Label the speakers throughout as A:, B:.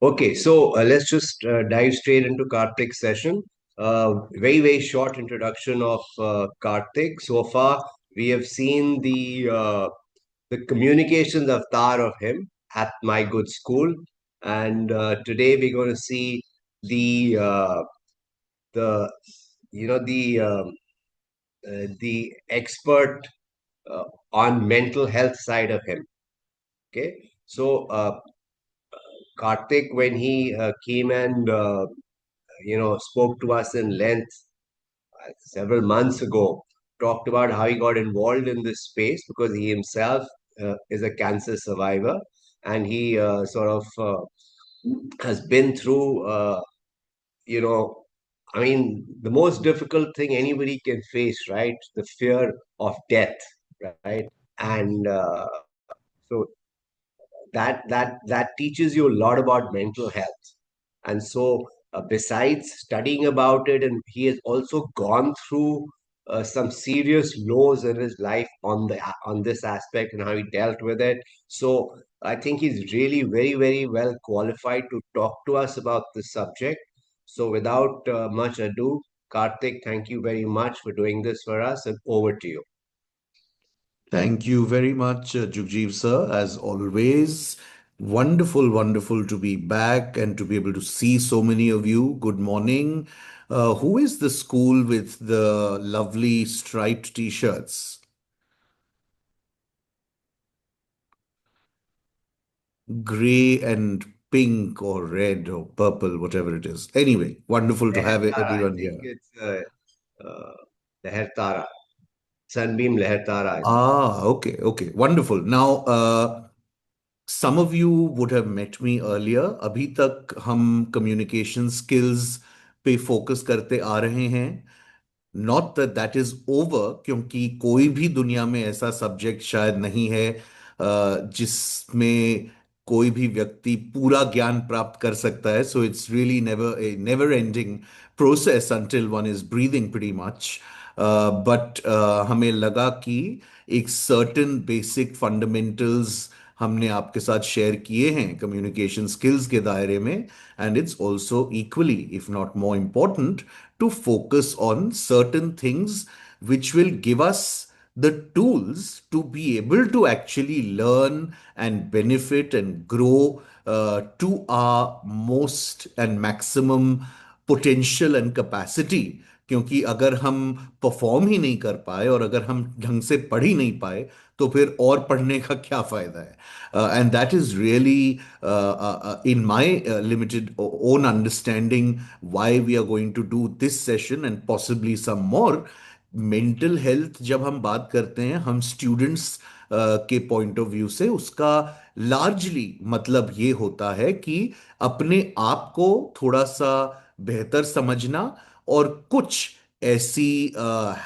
A: Okay, so let's just dive straight into Karthik's session. Very short introduction of Karthik. So far, we have seen the communications avatar of him at my good school, and today we're going to see the the the expert on mental health side of him. Okay, so Karthik, when he came and spoke to us in length several months ago, talked about how he got involved in this space because he himself is a cancer survivor, and he has been through, you know, I mean, the most difficult thing anybody can face, right? The fear of death, right? And so that teaches you a lot about mental health. And so, besides studying about it, and he has also gone through some serious lows in his life on this aspect and how he dealt with it. So I think he's really very well qualified to talk to us about this subject. So without much ado, Karthik, thank you very much for doing this for us, and over to you.
B: Thank you very much, Jugjiv sir. As always, wonderful to be back and to be able to see so many of you. Good morning. Who is the school with the lovely striped t-shirts? Gray and pink or red or purple, whatever it is. Anyway, wonderful to have
A: Lehertara, I
B: everyone
A: think
B: here.
A: it's Lehertara, Sunbeam Lehertara, I think.
B: Okay. Wonderful. Now, some of you would have met me earlier. अभी तक हम communication skills पे focus करते आ रहे हैं. Not that that is over, क्योंकि कोई भी दुनिया में ऐसा सब्जेक्ट शायद नहीं है जिसमें कोई भी व्यक्ति पूरा ज्ञान प्राप्त कर सकता है. So it's really never ending process until one is breathing pretty much. But हमें लगा कि एक सर्टेन बेसिक फंडामेंटल्स हमने आपके साथ शेयर किए हैं कम्युनिकेशन स्किल्स के दायरे में. And it's also equally if not more important to focus on certain things which will give us the tools to be able to actually learn and benefit and grow to our most and maximum potential and capacity. क्योंकि अगर हम perform ही नहीं कर पाए और अगर हम ढंग से पढ़ ही नहीं पाए तो फिर और पढ़ने का क्या फायदा है. And that is really in my limited own understanding why we are going to do this session and possibly some more. Mental health जब हम बात करते हैं हम स्टूडेंट्स के पॉइंट ऑफ व्यू से, उसका लार्जली मतलब ये होता है कि अपने आप को थोड़ा सा बेहतर समझना और कुछ ऐसी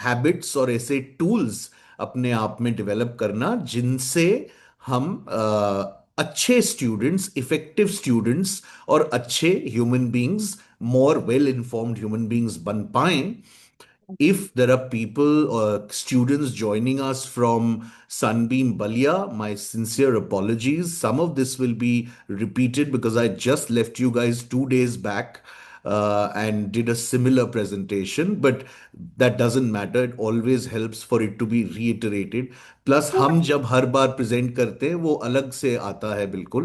B: हैबिट्स और ऐसे टूल्स अपने आप में डेवलप करना जिनसे हम अच्छे स्टूडेंट्स, इफेक्टिव स्टूडेंट्स और अच्छे human beings, more well informed human beings बन पाएं. If there are people or students joining us from Sunbeam Balia, my sincere apologies. Some of this will be repeated because I just left you guys 2 days back and did a similar presentation, but that doesn't matter. It always helps for it to be reiterated. Plus, हम जब हर बार present करते हैं वो अलग से आता है बिल्कुल.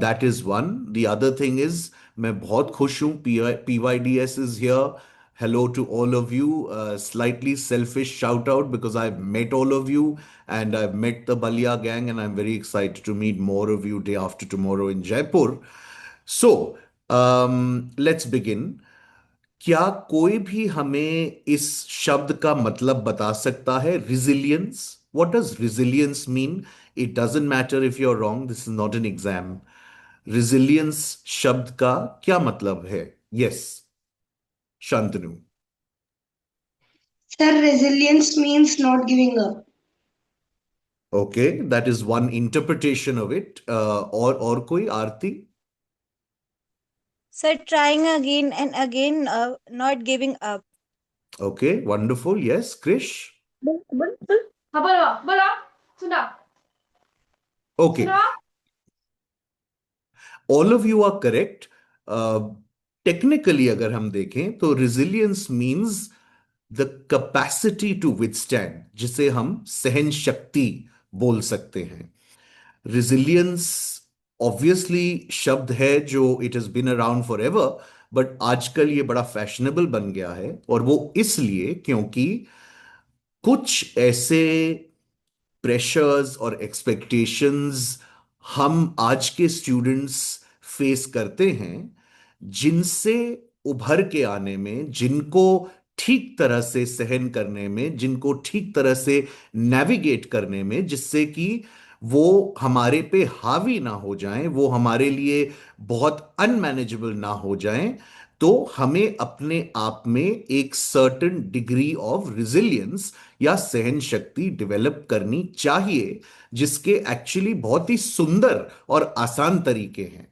B: That is one. The other thing is मैं बहुत खुश हूँ. PYDS is here. Hello to all of you. Slightly selfish shout out because I've met all of you and I've met the Balia gang, and I'm very excited to meet more of you day after tomorrow in Jaipur. So, let's begin. क्या कोई भी हमें इस शब्द का मतलब बता सकता है? Resilience. What does resilience mean? It doesn't matter if you're wrong. This is not an exam. Resilience शब्द का क्या मतलब है? Yes, Shantanu.
C: Sir, resilience means not giving up.
B: Okay, that is one interpretation of it. और कोई आरती?
D: So trying again and again, not giving up.
B: Okay, wonderful. Yes, Krish.
E: हाँ बोलो बोलो सुना
B: Okay.
E: सुना
B: all of you are correct. Technically अगर हम देखें तो resilience means the capacity to withstand, जिसे हम सहन शक्ति बोल सकते हैं। रिजिलियंस ऑब्वियसली शब्द है जो it has been around forever, but आजकल ये बड़ा फैशनेबल बन गया है, और वो इसलिए क्योंकि कुछ ऐसे प्रेशर्स और एक्सपेक्टेशंस हम आज के स्टूडेंट्स फेस करते हैं, जिनसे उभर के आने में, जिनको ठीक तरह से सहन करने में, जिनको ठीक तरह से नेविगेट करने में, जिससे कि वो हमारे पे हावी ना हो जाएं, वो हमारे लिए बहुत अनमैनेजेबल ना हो जाएं, तो हमें अपने आप में एक सर्टेन डिग्री ऑफ रिजिलियंस या सहन शक्ति डेवलप करनी चाहिए, जिसके एक्चुअली बहुत ही सुंदर और आसान तरीके हैं।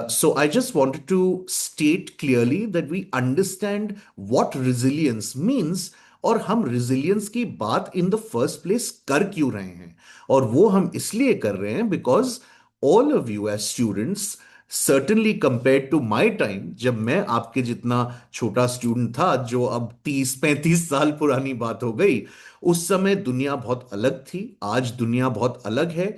B: So I just wanted to state clearly that we understand what resilience means, और हम resilience की बात in the first place कर क्यों रहे हैं, और वो हम इसलिए कर रहे हैं because all of you as students, certainly compared to my time, जब मैं आपके जितना छोटा स्टूडेंट था, जो अब 30-35 साल पुरानी बात हो गई, उस समय दुनिया बहुत अलग थी, आज दुनिया बहुत अलग है।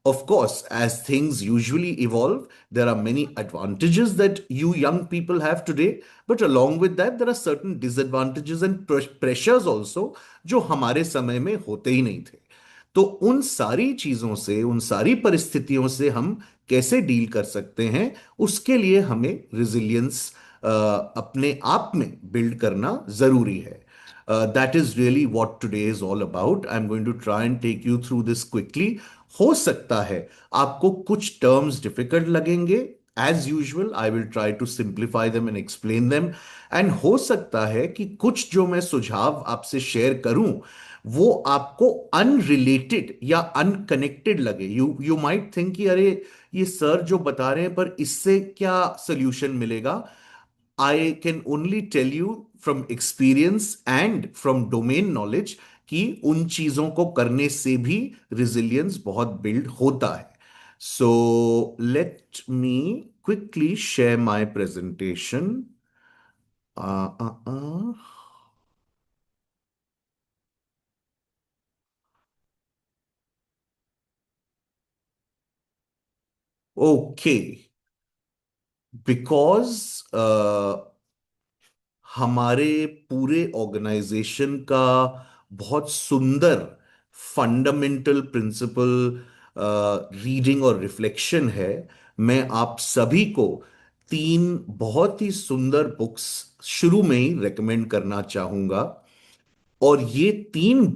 B: Of course, as things usually evolve, there are many advantages that you young people have today, but along with that, there are certain disadvantages and pressures also जो हमारे समय में होते ही नहीं थे। तो उन सारी चीजों से, उन सारी परिस्थितियों से हम कैसे डील कर सकते हैं, उसके लिए हमें रिजिलियंस अपने आप में बिल्ड करना जरूरी है। That is really what today is all about. I'm going to try and take you through this quickly. हो सकता है आपको कुछ टर्म्स डिफिकल्ट लगेंगे, as usual I will try to simplify them and explain them, and हो सकता है कि कुछ जो मैं सुझाव आपसे शेयर करूं वो आपको अनरिलेटेड या अनकनेक्टेड लगे। यू माइट थिंक कि अरे ये सर जो बता रहे हैं, पर इससे क्या सोल्यूशन मिलेगा। I can only tell you from experience and from domain knowledge कि उन चीजों को करने से भी रिजिलियंस बहुत बिल्ड होता है। So let me quickly share my presentation. Okay, because हमारे पूरे ऑर्गेनाइजेशन का बहुत सुंदर फंडामेंटल प्रिंसिपल रीडिंग और रिफ्लेक्शन है, मैं आप सभी को तीन बहुत ही सुंदर बुक्स शुरू में ही रेकमेंड करना चाहूंगा। और ये तीनों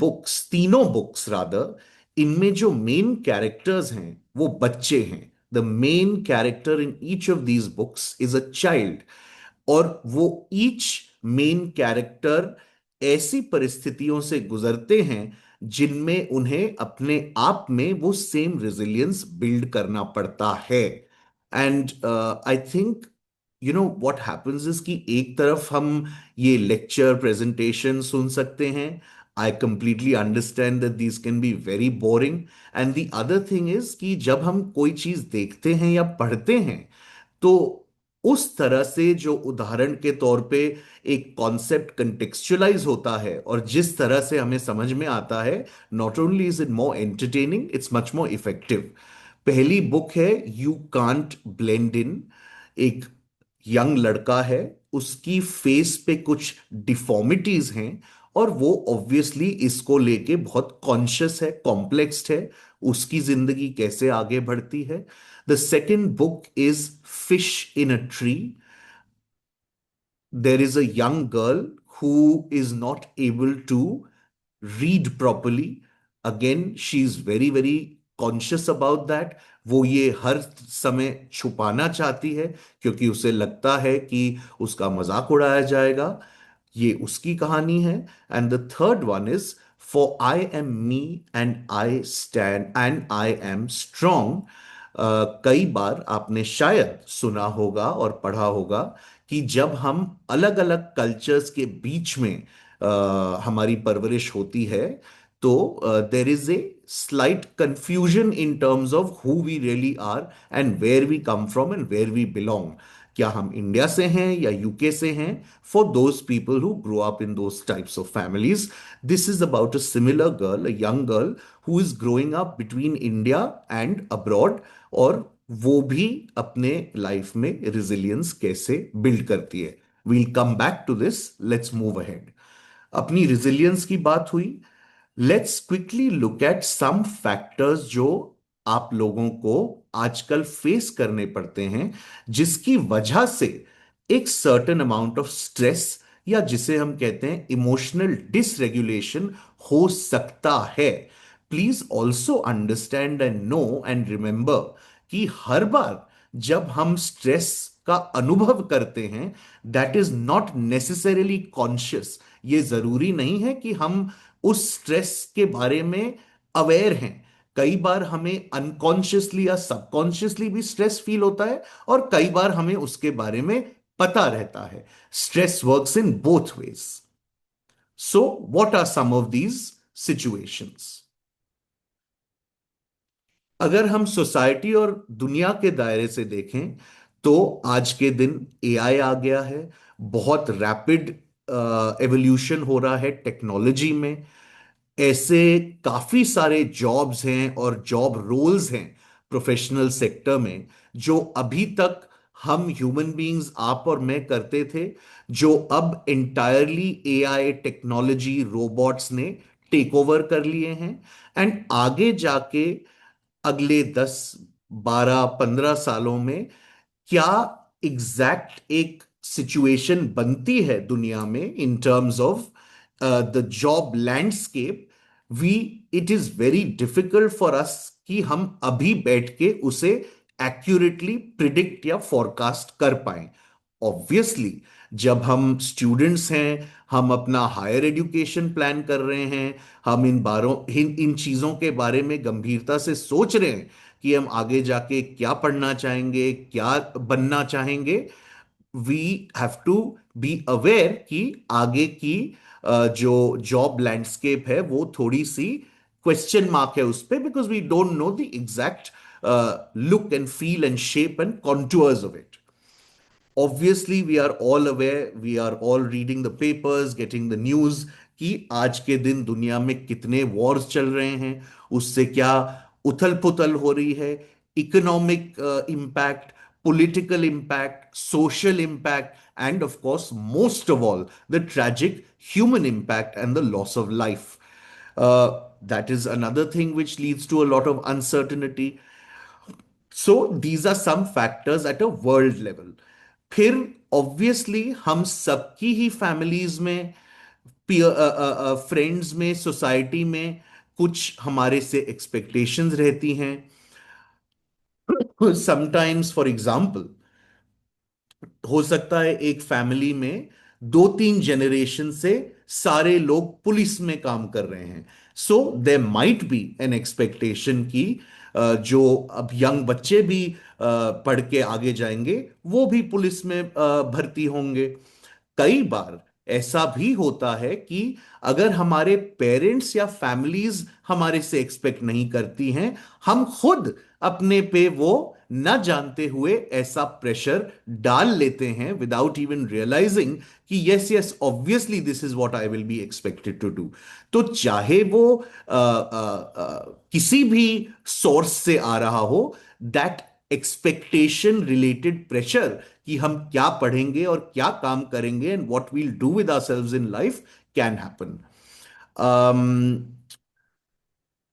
B: बुक्स रादर, इनमें जो मेन कैरेक्टर्स हैं वो बच्चे हैं। The main character in each of these books is a child, और वो ईच मेन कैरेक्टर ऐसी परिस्थितियों से गुजरते हैं जिनमें उन्हें अपने आप में वो सेम रेजिलियंस बिल्ड करना पड़ता है। And I think you know what happens is कि एक तरफ हम ये लेक्चर प्रेजेंटेशन सुन सकते हैं, I completely understand that these can be very boring, and the other thing is कि जब हम कोई चीज देखते हैं या पढ़ते हैं, तो उस तरह से जो उदाहरण के तौर पे एक कॉन्सेप्ट कंटेक्चुअलाइज होता है और जिस तरह से हमें समझ में आता है, not only is it more entertaining, it's much more effective. पहली बुक है यू कांट ब्लेंड इन। एक यंग लड़का है, उसकी फेस पे कुछ डिफॉर्मिटीज हैं, और वो ऑब्वियसली इसको लेके बहुत कॉन्शियस है, कॉम्प्लेक्स्ड है, उसकी जिंदगी कैसे आगे बढ़ती है। The second book is fish in a tree. There is a young girl who is not able to read properly. Again, she is very, very conscious about that. वो ये हर समय छुपाना चाहती है, क्योंकि उसे लगता है कि उसका मजाक उड़ाया जाएगा। ये उसकी कहानी है। And the third one is for I am me and I stand and I am strong. कई बार आपने शायद सुना होगा और पढ़ा होगा कि जब हम अलग अलग कल्चर्स के बीच में हमारी परवरिश होती है, तो there is a slight confusion in terms of who we really are and where we come from and where we belong. क्या हम इंडिया से हैं या यूके से हैं? For those people who grow up in those types of families, this is about a similar girl, a young girl who is growing up between India and abroad, और वो भी अपने लाइफ में रिजिलियंस कैसे build करती है. We'll come back to this, let's move ahead. अपनी resilience की बात हुई. Let's quickly look at some factors जो आप लोगों को आजकल फेस करने पड़ते हैं, जिसकी वजह से एक सर्टेन अमाउंट ऑफ स्ट्रेस, या जिसे हम कहते हैं इमोशनल डिसरेगुलेशन, हो सकता है. Please also understand and know and remember कि हर बार जब हम स्ट्रेस का अनुभव करते हैं, that is not necessarily conscious. ये जरूरी नहीं है कि हम उस स्ट्रेस के बारे में अवेयर हैं. कई बार हमें अनकॉन्शियसली या सबकॉन्शियसली भी स्ट्रेस फील होता है, और कई बार हमें उसके बारे में पता रहता है. Stress works in both ways. So what are some of these situations? अगर हम सोसाइटी और दुनिया के दायरे से देखें, तो आज के दिन एआई आ गया है. बहुत रैपिड एवोल्यूशन हो रहा है टेक्नोलॉजी में. ऐसे काफी सारे जॉब्स हैं और जॉब रोल्स हैं प्रोफेशनल सेक्टर में, जो अभी तक हम ह्यूमन बीइंग्स, आप और मैं, करते थे, जो अब एंटायरली एआई, टेक्नोलॉजी, रोबोट्स ने टेक ओवर कर लिए हैं. एंड आगे जाके अगले 10, 12, 15 सालों में क्या एग्जैक्ट एक सिचुएशन बनती है दुनिया में in terms of the job landscape, we it is very difficult for us कि हम अभी बैठ के उसे एक्यूरेटली प्रिडिक्ट या फोरकास्ट कर पाए. ऑब्वियसली जब हम स्टूडेंट्स हैं, हम अपना हायर एजुकेशन प्लान कर रहे हैं, हम इन चीजों के बारे में गंभीरता से सोच रहे हैं कि हम आगे जाके क्या पढ़ना चाहेंगे, क्या बनना चाहेंगे. We have to be aware कि आगे की जो जॉब लैंडस्केप है वो थोड़ी सी क्वेश्चन मार्क है उस पे, because we don't know the exact look and feel and shape and contours of it. Obviously we are all aware, we are all reading the papers, getting the news कि आज के दिन दुनिया में कितने वॉर्स चल रहे हैं, उससे क्या उथल पुथल हो रही है. Economic impact, political impact, social impact, and of course, most of all, the tragic human impact and the loss of life. That is another thing which leads to a lot of uncertainty. So these are some factors at a world level. फिर obviously हम सबकी ही families में, friends में, society में कुछ हमारे से एक्सपेक्टेशंस रहती हैं. समटाइम्स फॉर एग्जाम्पल, हो सकता है एक फैमिली में 2, 3 जनरेशन से सारे लोग पुलिस में काम कर रहे हैं. So there might be an expectation की जो अब यंग बच्चे भी पढ़ के आगे जाएंगे, वो भी पुलिस में भर्ती होंगे. कई बार ऐसा भी होता है कि अगर हमारे पेरेंट्स या फैमिलीज हमारे से एक्सपेक्ट नहीं करती हैं, हम खुद अपने पे वो न जानते हुए ऐसा प्रेशर डाल लेते हैं विदाउट इवन रियलाइजिंग कि yes yes obviously this is what I will be expected to do. तो चाहे वो किसी भी सोर्स से आ रहा हो, दैट एक्सपेक्टेशन रिलेटेड प्रेशर कि हम क्या पढ़ेंगे और क्या काम करेंगे and what we'll do with ourselves in life can happen.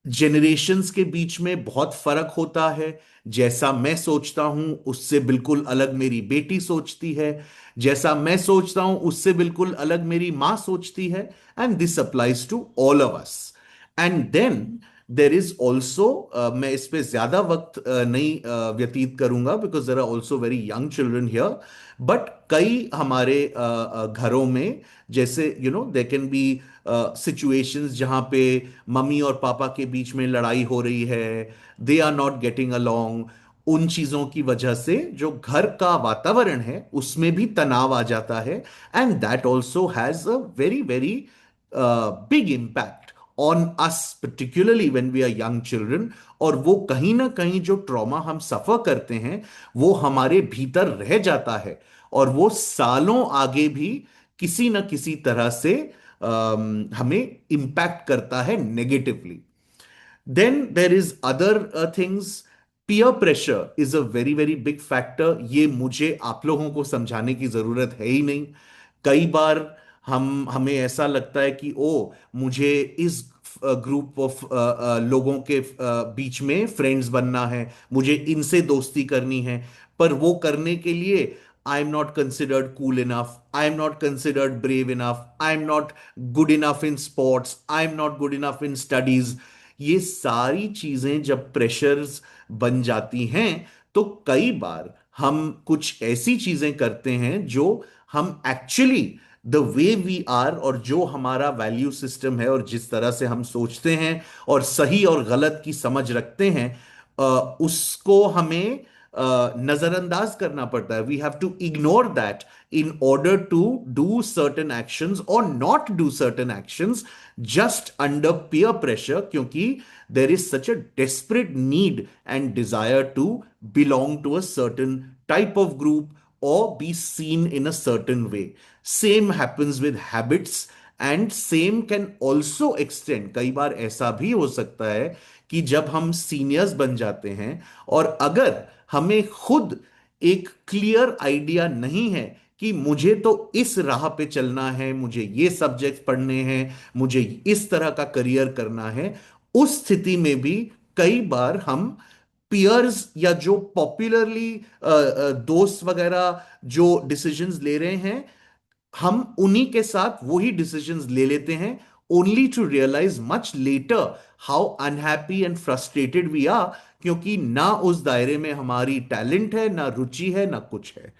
B: Generations के बीच में बहुत फर्क होता है. जैसा मैं सोचता हूं उससे बिल्कुल अलग मेरी बेटी सोचती है, जैसा मैं सोचता हूं उससे बिल्कुल अलग मेरी मां सोचती है. And this applies to all of us. And then there is also, मैं इस पे ज्यादा वक्त नहीं व्यतीत करूंगा because there are also very young children here, but कई हमारे घरों में, जैसे you know there can be situations जहां पे मम्मी और पापा के बीच में लड़ाई हो रही है, they are not getting along. उन चीजों की वजह से जो घर का वातावरण है उसमें भी तनाव आ जाता है. And that also has a very very big impact on us particularly when we are young children, और वो कहीं ना कहीं जो ट्रॉमा हम सफर करते हैं वो हमारे भीतर रह जाता है, और वो सालों आगे भी किसी न किसी तरह से हमें इम्पैक्ट करता है negatively. Then there is other things. Peer pressure is a very very big factor. ये मुझे आप लोगों को समझाने की जरूरत है ही नहीं. कई बार हमें ऐसा लगता है कि ओ, मुझे इस ग्रुप ऑफ लोगों के बीच में फ्रेंड्स बनना है, मुझे इनसे दोस्ती करनी है, पर वो करने के लिए आई am not considered cool enough, I am not considered brave enough, I am not good enough in sports, I am not good enough in studies. ये सारी चीजें जब प्रेशर्स बन जाती हैं, तो कई बार हम कुछ ऐसी चीजें करते हैं जो हम actually the way we are, और जो हमारा वैल्यू सिस्टम है और जिस तरह से हम सोचते हैं और सही और गलत की समझ रखते हैं, उसको हमें नजरअंदाज करना पड़ता है. We have to ignore that in order to do certain actions or not do certain actions just under peer pressure, क्योंकि there is such a desperate need and desire to belong to a certain type of group or be seen in a certain way. Same happens with habits, and same can also extend. कई बार ऐसा भी हो सकता है कि जब हम seniors बन जाते हैं और अगर हमें खुद एक क्लियर आइडिया नहीं है कि मुझे तो इस राह पे चलना है, मुझे ये सब्जेक्ट पढ़ने हैं, मुझे इस तरह का करियर करना है, उस स्थिति में भी कई बार हम पियर्स या जो पॉपुलरली दोस्त वगैरह जो डिसीजंस ले रहे हैं, हम उन्हीं के साथ वही डिसीजंस ले लेते हैं, only to realise much later how unhappy and frustrated we are, क्योंकि ना उस दायरे में हमारी टैलेंट है, ना रुचि है, ना कुछ है.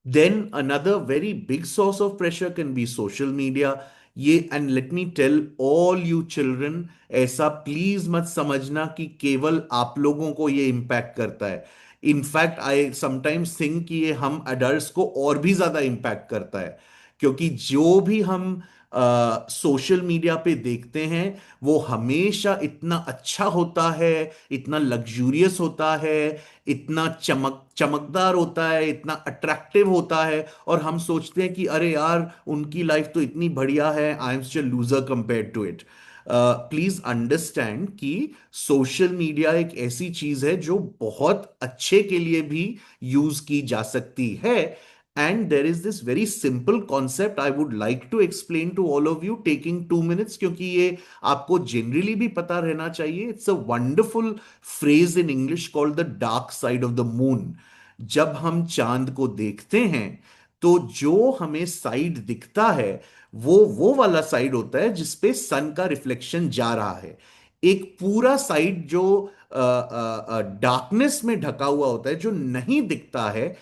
B: Then another very big source of pressure can be social media. ये, and let me tell all you children, ऐसा प्लीज मत समझना कि केवल आप लोगों को ये इम्पैक्ट करता है. इनफैक्ट आई समटाइम्स थिंक कि ये हम अडल्ट्स को और भी ज्यादा इम्पैक्ट करता है, क्योंकि जो भी हम सोशल मीडिया पे देखते हैं वो हमेशा इतना अच्छा होता है, इतना लग्जूरियस होता है, इतना चमकदार होता है, इतना अट्रैक्टिव होता है, और हम सोचते हैं कि अरे यार, उनकी लाइफ तो इतनी बढ़िया है, I am still loser compare to it. Please understand कि सोशल मीडिया एक ऐसी चीज है जो बहुत अच्छे के लिए भी यूज की जा सकती है. And there is this very simple concept I would like to explain to all of you, taking 2 minutes, क्योंकि ये आपको generally भी पता रहना चाहिए. It's a wonderful phrase in English called the dark side of the moon. जब हम चांद को देखते हैं तो जो हमें साइड दिखता है वो वाला साइड होता है जिसपे सन का रिफ्लेक्शन जा रहा है. एक पूरा साइड जो डार्कनेस में ढका हुआ होता है, जो नहीं दिखता है,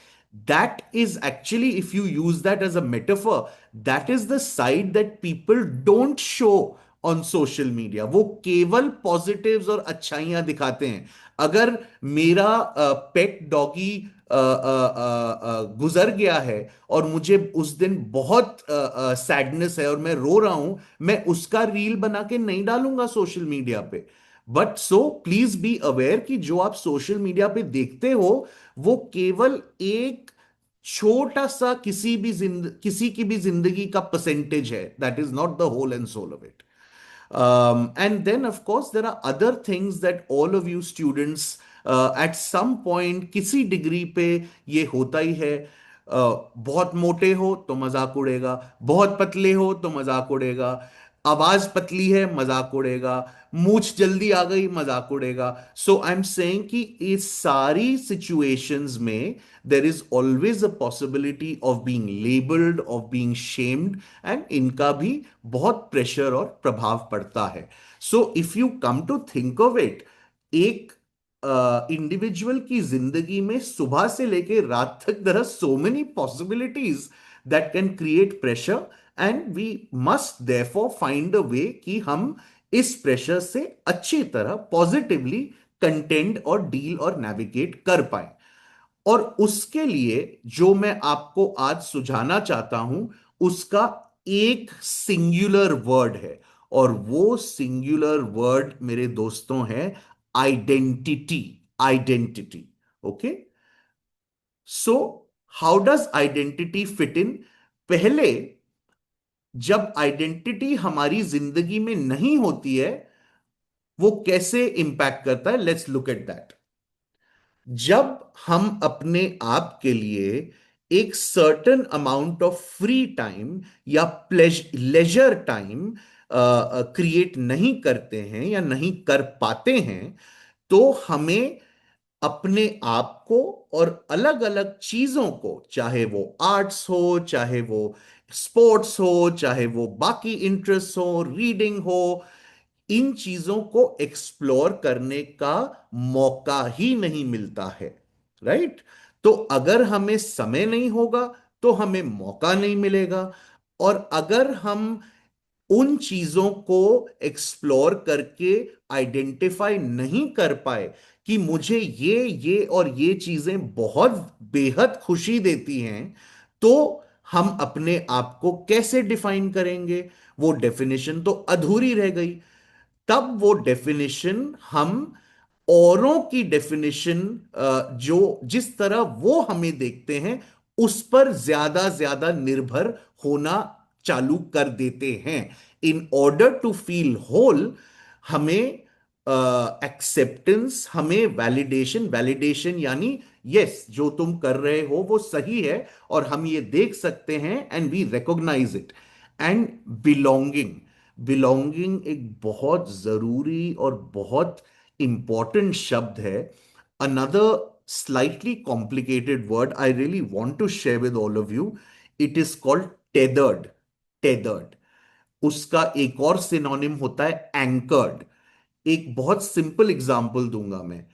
B: that is actually, if you use that as a metaphor, that is the side that people don't show on social media. वो केवल पॉजिटिव्स और अच्छाइयां दिखाते हैं. अगर मेरा पेट डॉगी गुजर गया है और मुझे उस दिन बहुत सैडनेस है और मैं रो रहा हूं, मैं उसका रील बना के नहीं डालूंगा सोशल मीडिया पे. But so please be aware कि जो आप सोशल मीडिया पे देखते हो वो केवल एक छोटा सा किसी की भी जिंदगी का परसेंटेज है. That is not the whole and sole of it. And then, of course, there are other things that all of you students at some point, किसी डिग्री पे ये होता ही है. बहुत मोटे हो तो मजाक उड़ेगा, बहुत पतले हो तो मजाक उड़ेगा, आवाज पतली है मजाक उड़ेगा, मूछ जल्दी आ गई मजाक उड़ेगा. सो आई एम सेइंग कि इस सारी सिचुएशंस में there is always a possibility of being labeled, of being shamed, and इनका भी बहुत प्रेशर और प्रभाव पड़ता है. So if you come to think of it, एक इंडिविजुअल की जिंदगी में सुबह से लेके रात तक there are so many possibilities that can create pressure, and we must therefore find a way कि हम इस प्रेशर से अच्छी तरह पॉजिटिवली कंटेंट और डील और नेविगेट कर पाए. और उसके लिए जो मैं आपको आज सुझाना चाहता हूं उसका एक सिंगुलर वर्ड है, और वो सिंगुलर वर्ड मेरे दोस्तों है identity. Identity. Okay. So how does identity fit in? पहले जब आइडेंटिटी हमारी जिंदगी में नहीं होती है, वो कैसे इंपैक्ट करता है? Let's look at that. जब हम अपने आप के लिए एक certain amount of free time या लेजर टाइम क्रिएट नहीं करते हैं या नहीं कर पाते हैं, तो हमें अपने आप को और अलग अलग चीजों को, चाहे वो आर्ट्स हो, चाहे वो स्पोर्ट्स हो, चाहे वो बाकी इंटरेस्ट हो, रीडिंग हो, इन चीजों को एक्सप्लोर करने का मौका ही नहीं मिलता है। राइट? तो अगर हमें समय नहीं होगा तो हमें मौका नहीं मिलेगा। और अगर हम उन चीजों को एक्सप्लोर करके आइडेंटिफाई नहीं कर पाए कि मुझे ये और ये चीजें बहुत बेहद खुशी देती हैं, तो हम अपने आप को कैसे डिफाइन करेंगे? वो डेफिनेशन तो अधूरी रह गई। तब वो डेफिनेशन हम औरों की डेफिनेशन, जो जिस तरह वो हमें देखते हैं, उस पर ज्यादा ज्यादा निर्भर होना चालू कर देते हैं। In order to feel whole, हमें एक्सेप्टेंस, हमें वैलिडेशन, वैलिडेशन यानी यस, जो तुम कर रहे हो वो सही है और हम ये देख सकते हैं and we recognise it. And belonging. Belonging एक बहुत जरूरी और बहुत इंपॉर्टेंट शब्द है। Another slightly complicated word I really want to share with all of you. It is called tethered. Tethered. उसका एक और सिनोनिम होता है एंकर्ड। एक बहुत सिंपल एग्जांपल दूंगा मैं।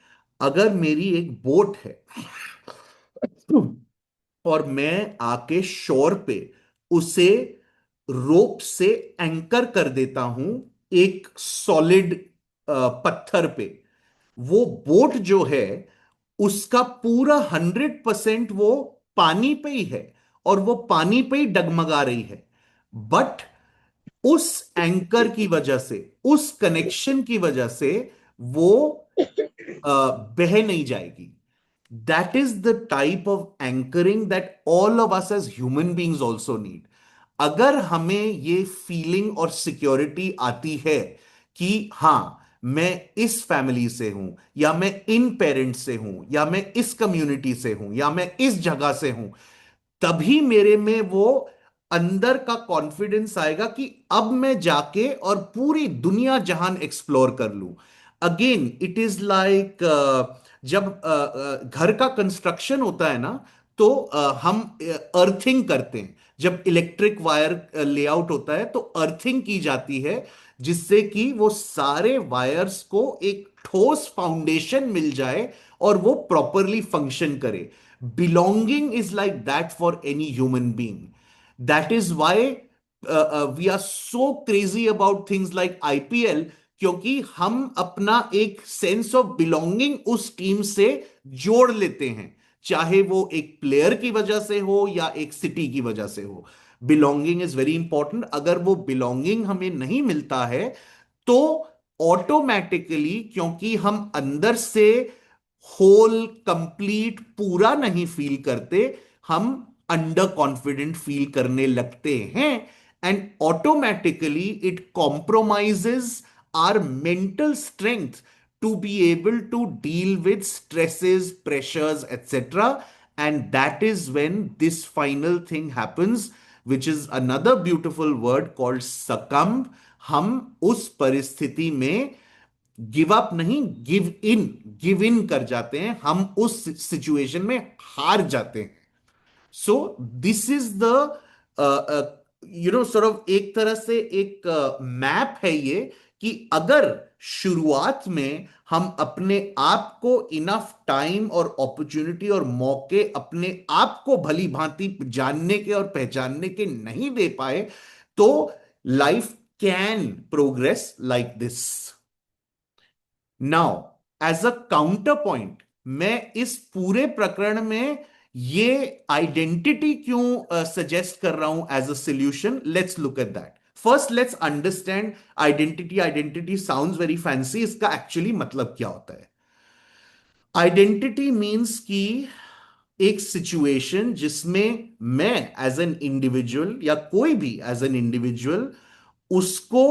B: अगर मेरी एक बोट है और मैं आके शोर पे उसे रोप से एंकर कर देता हूं एक सॉलिड पत्थर पे, वो बोट जो है उसका पूरा 100% वो पानी पे ही है और वो पानी पे ही डगमगा रही है। बट उस एंकर की वजह से, उस कनेक्शन की वजह से वो बह नहीं जाएगी। That is the type of anchoring that all of us as human beings also need. अगर हमें ये फीलिंग और सिक्योरिटी आती है कि हां, मैं इस फैमिली से हूं, या मैं इन पेरेंट्स से हूं, या मैं इस कम्युनिटी से हूं, या मैं इस जगह से हूं, तभी मेरे में वो अंदर का कॉन्फिडेंस आएगा कि अब मैं जाके और पूरी दुनिया जहान एक्सप्लोर कर लूं। अगेन इट इज लाइक, जब घर का कंस्ट्रक्शन होता है ना, तो हम अर्थिंग करते हैं। जब इलेक्ट्रिक वायर लेआउट होता है तो अर्थिंग की जाती है, जिससे कि वो सारे वायर्स को एक ठोस फाउंडेशन मिल जाए और वो प्रॉपरली फंक्शन करे। Belonging is like that for any human being. That is why we are so crazy about things like IPL, क्योंकि हम अपना एक सेंस ऑफ बिलोंगिंग उस टीम से जोड़ लेते हैं, चाहे वो एक प्लेयर की वजह से हो या एक सिटी की वजह से हो। Belonging is very important. अगर वो बिलोंगिंग हमें नहीं मिलता है तो ऑटोमेटिकली, क्योंकि हम अंदर से होल, कंप्लीट, पूरा नहीं फील करते, हम अंडर कॉन्फिडेंट फील करने लगते हैं। And automatically it compromises our mental strength to be able to deal with stresses, pressures, etc. And that is when this final thing happens, which is another beautiful word called succumb. हम उस परिस्थिति में give up नहीं, give in कर जाते हैं, हम उस सिचुएशन में हार जाते हैं। So this is the sort of, एक तरह से एक मैप है ये, कि अगर शुरुआत में हम अपने आप को इनफ टाइम और अपॉर्चुनिटी और मौके अपने आप को भली भांति जानने के और पहचानने के नहीं दे पाए, तो life can progress like this. Now as a counterpoint, मैं इस पूरे प्रकरण में ये आइडेंटिटी क्यों सजेस्ट कर रहा हूं as a solution? Let's look at that. First let's understand identity. Identity sounds very fancy, इसका एक्चुअली मतलब क्या होता है? आइडेंटिटी मीन्स कि एक सिचुएशन जिसमें मैं एज एन इंडिविजुअल या कोई भी एज एन इंडिविजुअल उसको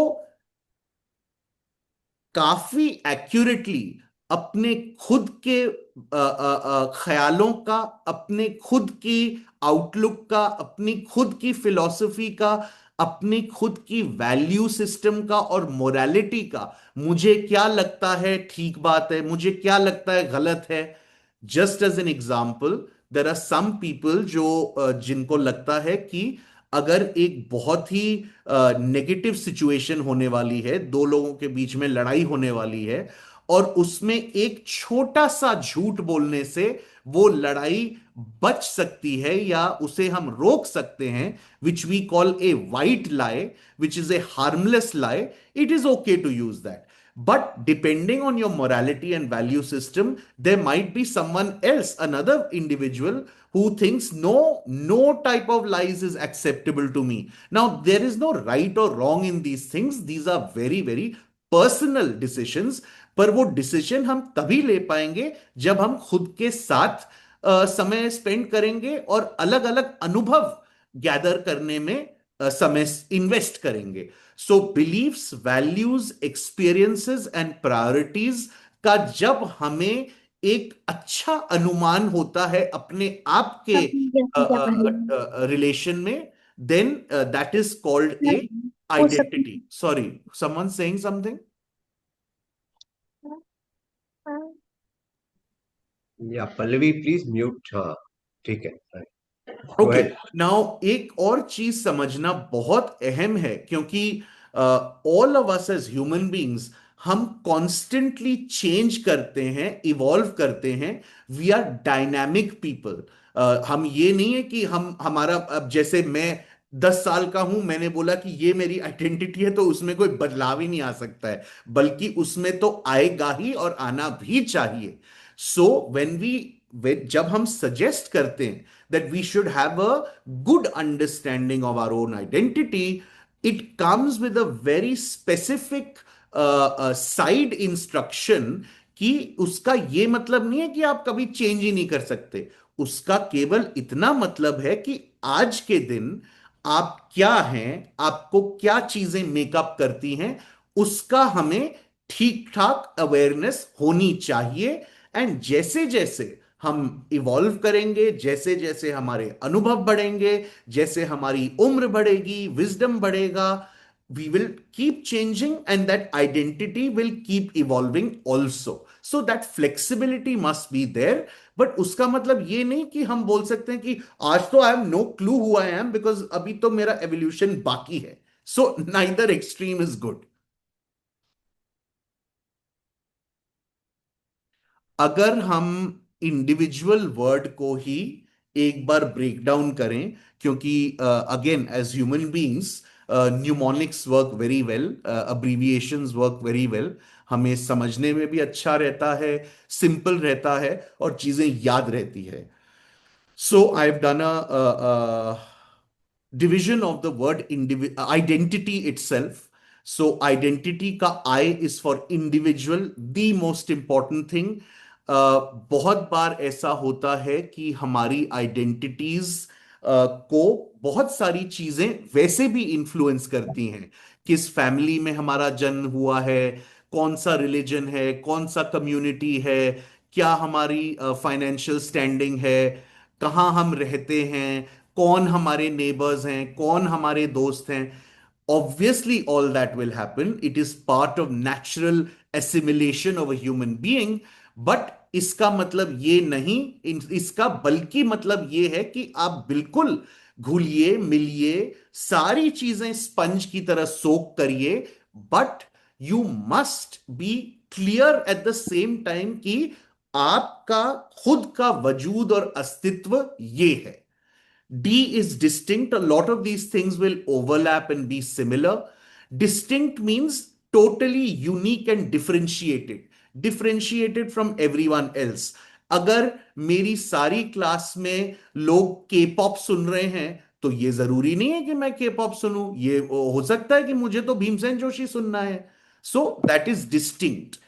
B: काफी एक्यूरेटली अपने खुद के ख्यालों का, अपने खुद की आउटलुक का, अपनी खुद की फिलॉसफी का, अपनी खुद की वैल्यू सिस्टम का और मोरालिटी का, मुझे क्या लगता है ठीक बात है, मुझे क्या लगता है गलत है. Just as an example, there are some people जो जिनको लगता है कि अगर एक बहुत ही नेगेटिव सिचुएशन होने वाली है, दो लोगों के बीच में लड़ाई होने वाली है, और उसमें एक छोटा सा झूठ बोलने से वो लड़ाई बच सकती है या उसे हम रोक सकते हैं, which we call a white lie, which is a harmless lie, it is okay to use that. But depending on your morality and value system, there might be someone else, another individual who thinks no type of lies is acceptable to me. Now there is no right or wrong in these things, these are very very personal decisions. पर वो decision हम तभी ले पाएंगे जब हम खुद के साथ समय स्पेंड करेंगे और अलग अलग अनुभव गैदर करने में समय इन्वेस्ट करेंगे. So beliefs, values, experiences and priorities का जब हमें एक अच्छा अनुमान होता है अपने आप के रिलेशन में, then that is called a identity. Sorry, someone saying something?
A: या पल्लवी प्लीज म्यूट. हाँ, ठीक है, गो
B: ओके.
A: अहेड.
B: नाउ एक और चीज समझना बहुत अहम है, क्योंकि all of us as human beings हम कॉन्स्टेंटली चेंज करते हैं, इवॉल्व करते हैं. We are dynamic people. हम ये नहीं है कि हम हमारा, अब जैसे मैं 10 साल का हूं, मैंने बोला कि ये मेरी आइडेंटिटी है, तो उसमें कोई बदलाव ही नहीं आ सकता है, बल्कि उसमें तो आएगा ही और आना भी चाहिए. सो व्हेन वी, जब हम सजेस्ट करते हैं that we should have a good understanding of our own identity, it comes with a very specific side instruction कि उसका ये मतलब नहीं है कि आप कभी चेंज ही नहीं कर सकते. उसका केवल इतना मतलब है कि आज के दिन आप क्या हैं, आपको क्या चीजें मेकअप करती हैं, उसका हमें ठीक ठाक अवेयरनेस होनी चाहिए. एंड जैसे जैसे हम इवॉल्व करेंगे, जैसे जैसे हमारे अनुभव बढ़ेंगे, जैसे हमारी उम्र बढ़ेगी, विजडम बढ़ेगा, we will keep changing and that identity will keep evolving also. So that flexibility must be there. But उसका मतलब ये नहीं कि हम बोल सकते हैं कि आज तो I have no clue who I am because अभी तो मेरा evolution बाकी है. So neither extreme is good. अगर हम इंडिविजुअल वर्ड को ही एक बार ब्रेक डाउन करें, क्योंकि again as human beings mnemonics work very well, abbreviations work very well, हमें समझने में भी अच्छा रहता है, सिंपल रहता है और चीजें याद रहती है. So I've done a division of the word identity itself. So identity का I is for individual, the most important thing. बहुत बार ऐसा होता है कि हमारी आइडेंटिटीज को बहुत सारी चीजें वैसे भी इन्फ्लुएंस करती हैं. किस फैमिली में हमारा जन्म हुआ है, कौन सा रिलीजन है, कौन सा कम्युनिटी है, क्या हमारी फाइनेंशियल स्टैंडिंग है, कहाँ हम रहते हैं, कौन हमारे नेबर्स हैं, कौन हमारे दोस्त हैं. Obviously all that will happen, it is part of natural assimilation of a human being. But इसका मतलब ये नहीं, इसका बल्कि मतलब ये है कि आप बिल्कुल घुलिए मिलिए, सारी चीजें स्पंज की तरह सोक करिए, but you must B clear at the same time कि आपका खुद का वजूद और अस्तित्व ये है. D is distinct. A lot of these things will overlap and be similar. Distinct means totally unique and differentiated. Differentiated from everyone else. अगर मेरी सारी क्लास में लोग के पॉप सुन रहे हैं, तो ये जरूरी नहीं है कि मैं के पॉप सुनूं, ये हो सकता है कि मुझे तो भीमसेन जोशी सुनना है। सो that is distinct.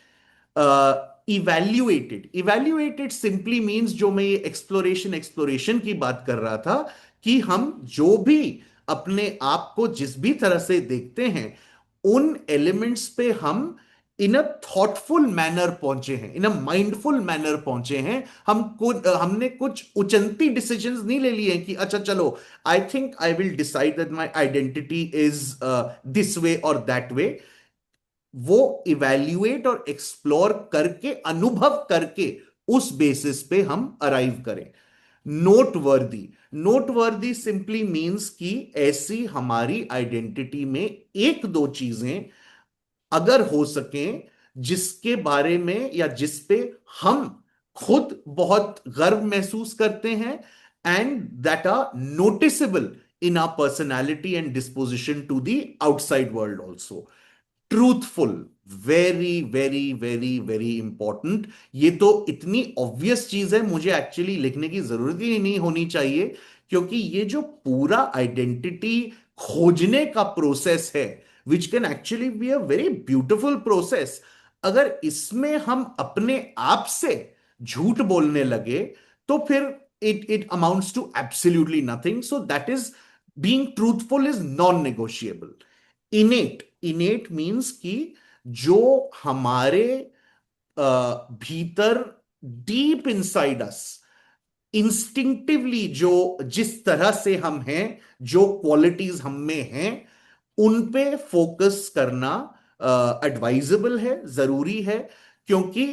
B: Evaluated simply means, जो मैं ये एक्सप्लोरेशन की बात कर रहा था, कि हम जो भी अपने आप को जिस भी तरह से देखते हैं, उन एलिमेंट्स पे हम इन अ थॉटफुल मैनर पहुंचे हैं, इन अ माइंडफुल मैनर पहुंचे हैं। हमने कुछ उचंती डिसीजंस नहीं ले लिए हैं कि अच्छा चलो, I think I will decide that my identity is this way और दैट वे। वो इवैल्यूएट और एक्सप्लोर करके, अनुभव करके, उस बेसिस पे हम अराइव करें। नोटवर्दी, नोटवर्दी सिंपली मीन्स कि ऐसी हमारी आइडेंटिटी में एक दो चीजें अगर हो सकें जिसके बारे में या जिस पे हम खुद बहुत गर्व महसूस करते हैं, and that are noticeable in our personality and disposition to the outside world also. Truthful, very very very very important. ये तो इतनी ऑब्वियस चीज है, मुझे एक्चुअली लिखने की जरूरत ही नहीं होनी चाहिए, क्योंकि ये जो पूरा आइडेंटिटी खोजने का प्रोसेस है, which can actually be a very beautiful process, अगर इसमें हम अपने आप से झूठ बोलने लगे, तो फिर it amounts to absolutely nothing. So that is, being truthful is non negotiable. Innate means कि जो हमारे भीतर, डीप इनसाइड अस, इंस्टिंक्टिवली जो, जिस तरह से हम हैं, जो क्वालिटीज हम में हैं, उन पे फोकस करना एडवाइजेबल है, जरूरी है। क्योंकि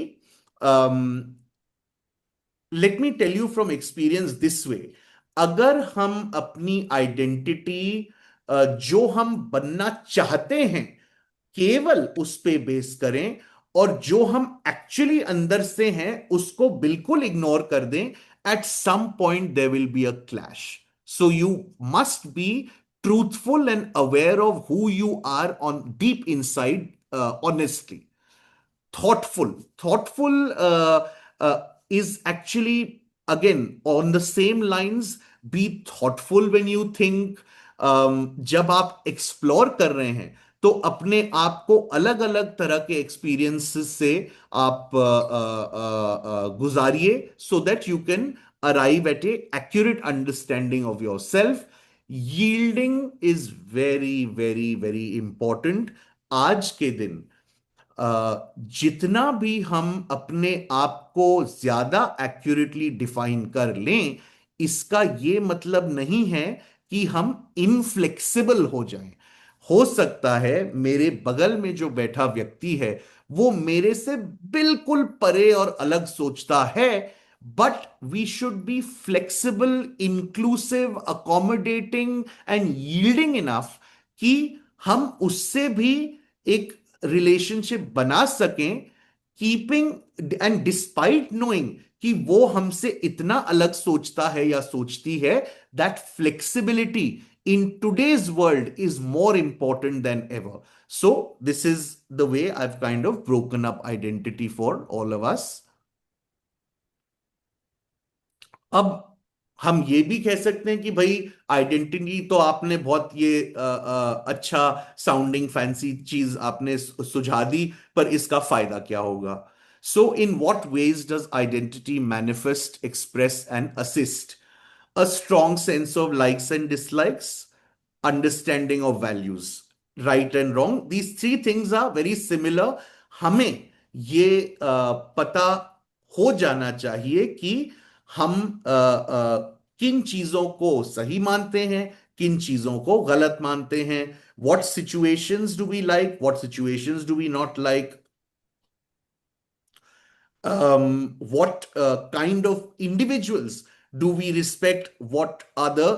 B: let me tell you from experience this way, अगर हम अपनी आइडेंटिटी जो हम बनना चाहते हैं केवल उस पे बेस करें, और जो हम एक्चुअली अंदर से हैं उसको बिल्कुल इग्नोर कर दें, at some point there will be a clash. So you must be truthful and aware of who you are on deep inside, honestly. Thoughtful is actually, again, on the same lines. Be thoughtful when you think. जब आप explore कर रहे हैं, तो अपने आप को अलग अलग तरह के एक्सपीरियंसेस से आप गुजारिए, so that you can arrive at a accurate understanding of yourself. Yielding is very very very important. आज के दिन जितना भी हम अपने आप को ज्यादा एक्यूरेटली डिफाइन कर लें, इसका यह मतलब नहीं है कि हम इनफ्लेक्सिबल हो जाएं। हो सकता है मेरे बगल में जो बैठा व्यक्ति है वो मेरे से बिल्कुल परे और अलग सोचता है, but we should be flexible, inclusive, accommodating and yielding enough कि हम उससे भी एक रिलेशनशिप बना सकें, कीपिंग एंड डिस्पाइट नोइंग कि वो हमसे इतना अलग सोचता है या सोचती है। That flexibility in today's world is more important than ever. So this is the way I've kind of broken up identity for all of us. अब हम ये भी कह सकते हैं कि भाई आइडेंटिटी तो आपने बहुत ये अच्छा साउंडिंग फैंसी चीज आपने सुझा दी, पर इसका फायदा क्या होगा? So in what ways does identity manifest, express and assist? A strong sense of likes and dislikes, understanding of values, right and wrong. These three things are very similar. हमें ये पता हो जाना चाहिए कि हम किन चीजों को सही मानते हैं, किन चीजों को गलत मानते हैं। What situations do we like? What situations do we not like? What kind of individuals do we respect? What are the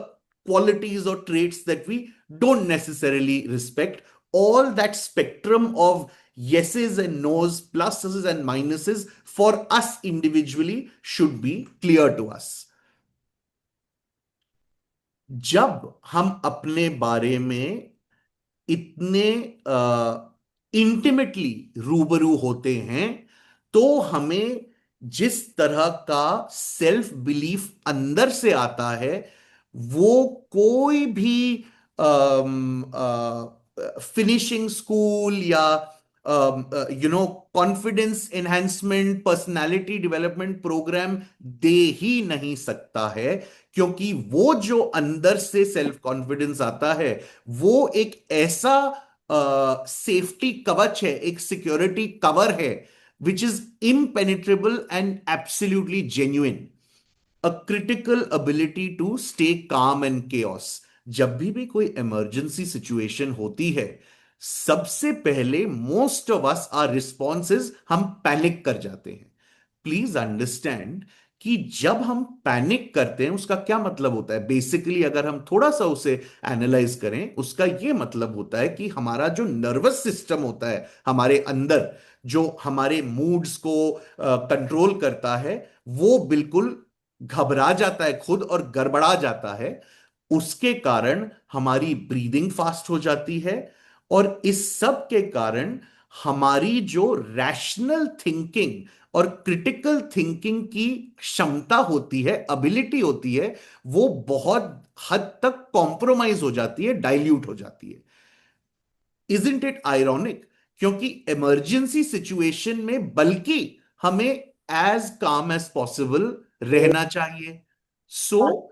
B: qualities or traits that we don't necessarily respect? All that spectrum of yeses and nos, pluses and minuses for us individually should be clear to us. जब हम अपने बारे में इतने इंटिमेटली रूबरू होते हैं, तो हमें जिस तरह का सेल्फ बिलीफ अंदर से आता है, वो कोई भी फिनिशिंग स्कूल या confidence enhancement personality development programme दे ही नहीं सकता है, क्योंकि वो जो अंदर से सेल्फ कॉन्फिडेंस आता है वो एक ऐसा सेफ्टी कवच है, एक सिक्योरिटी कवर है, which is impenetrable and absolutely genuine. A critical ability to stay calm and chaos. जब भी कोई इमरजेंसी सिचुएशन होती है, सबसे पहले most of us are responses हम पैनिक कर जाते हैं। प्लीज अंडरस्टैंड कि जब हम पैनिक करते हैं उसका क्या मतलब होता है। बेसिकली अगर हम थोड़ा सा उसे एनालाइज करें, उसका यह मतलब होता है कि हमारा जो नर्वस सिस्टम होता है हमारे अंदर, जो हमारे मूड्स को कंट्रोल करता है, वो बिल्कुल घबरा जाता है खुद और गड़बड़ा जाता है। उसके कारण हमारी ब्रीदिंग फास्ट हो जाती है, और इस सब के कारण हमारी जो रैशनल थिंकिंग और क्रिटिकल थिंकिंग की क्षमता होती है, एबिलिटी होती है, वो बहुत हद तक कॉम्प्रोमाइज हो जाती है, डाइल्यूट हो जाती है। Isn't it ironic? क्योंकि इमरजेंसी सिचुएशन में बल्कि हमें एज काम एज पॉसिबल रहना चाहिए। सो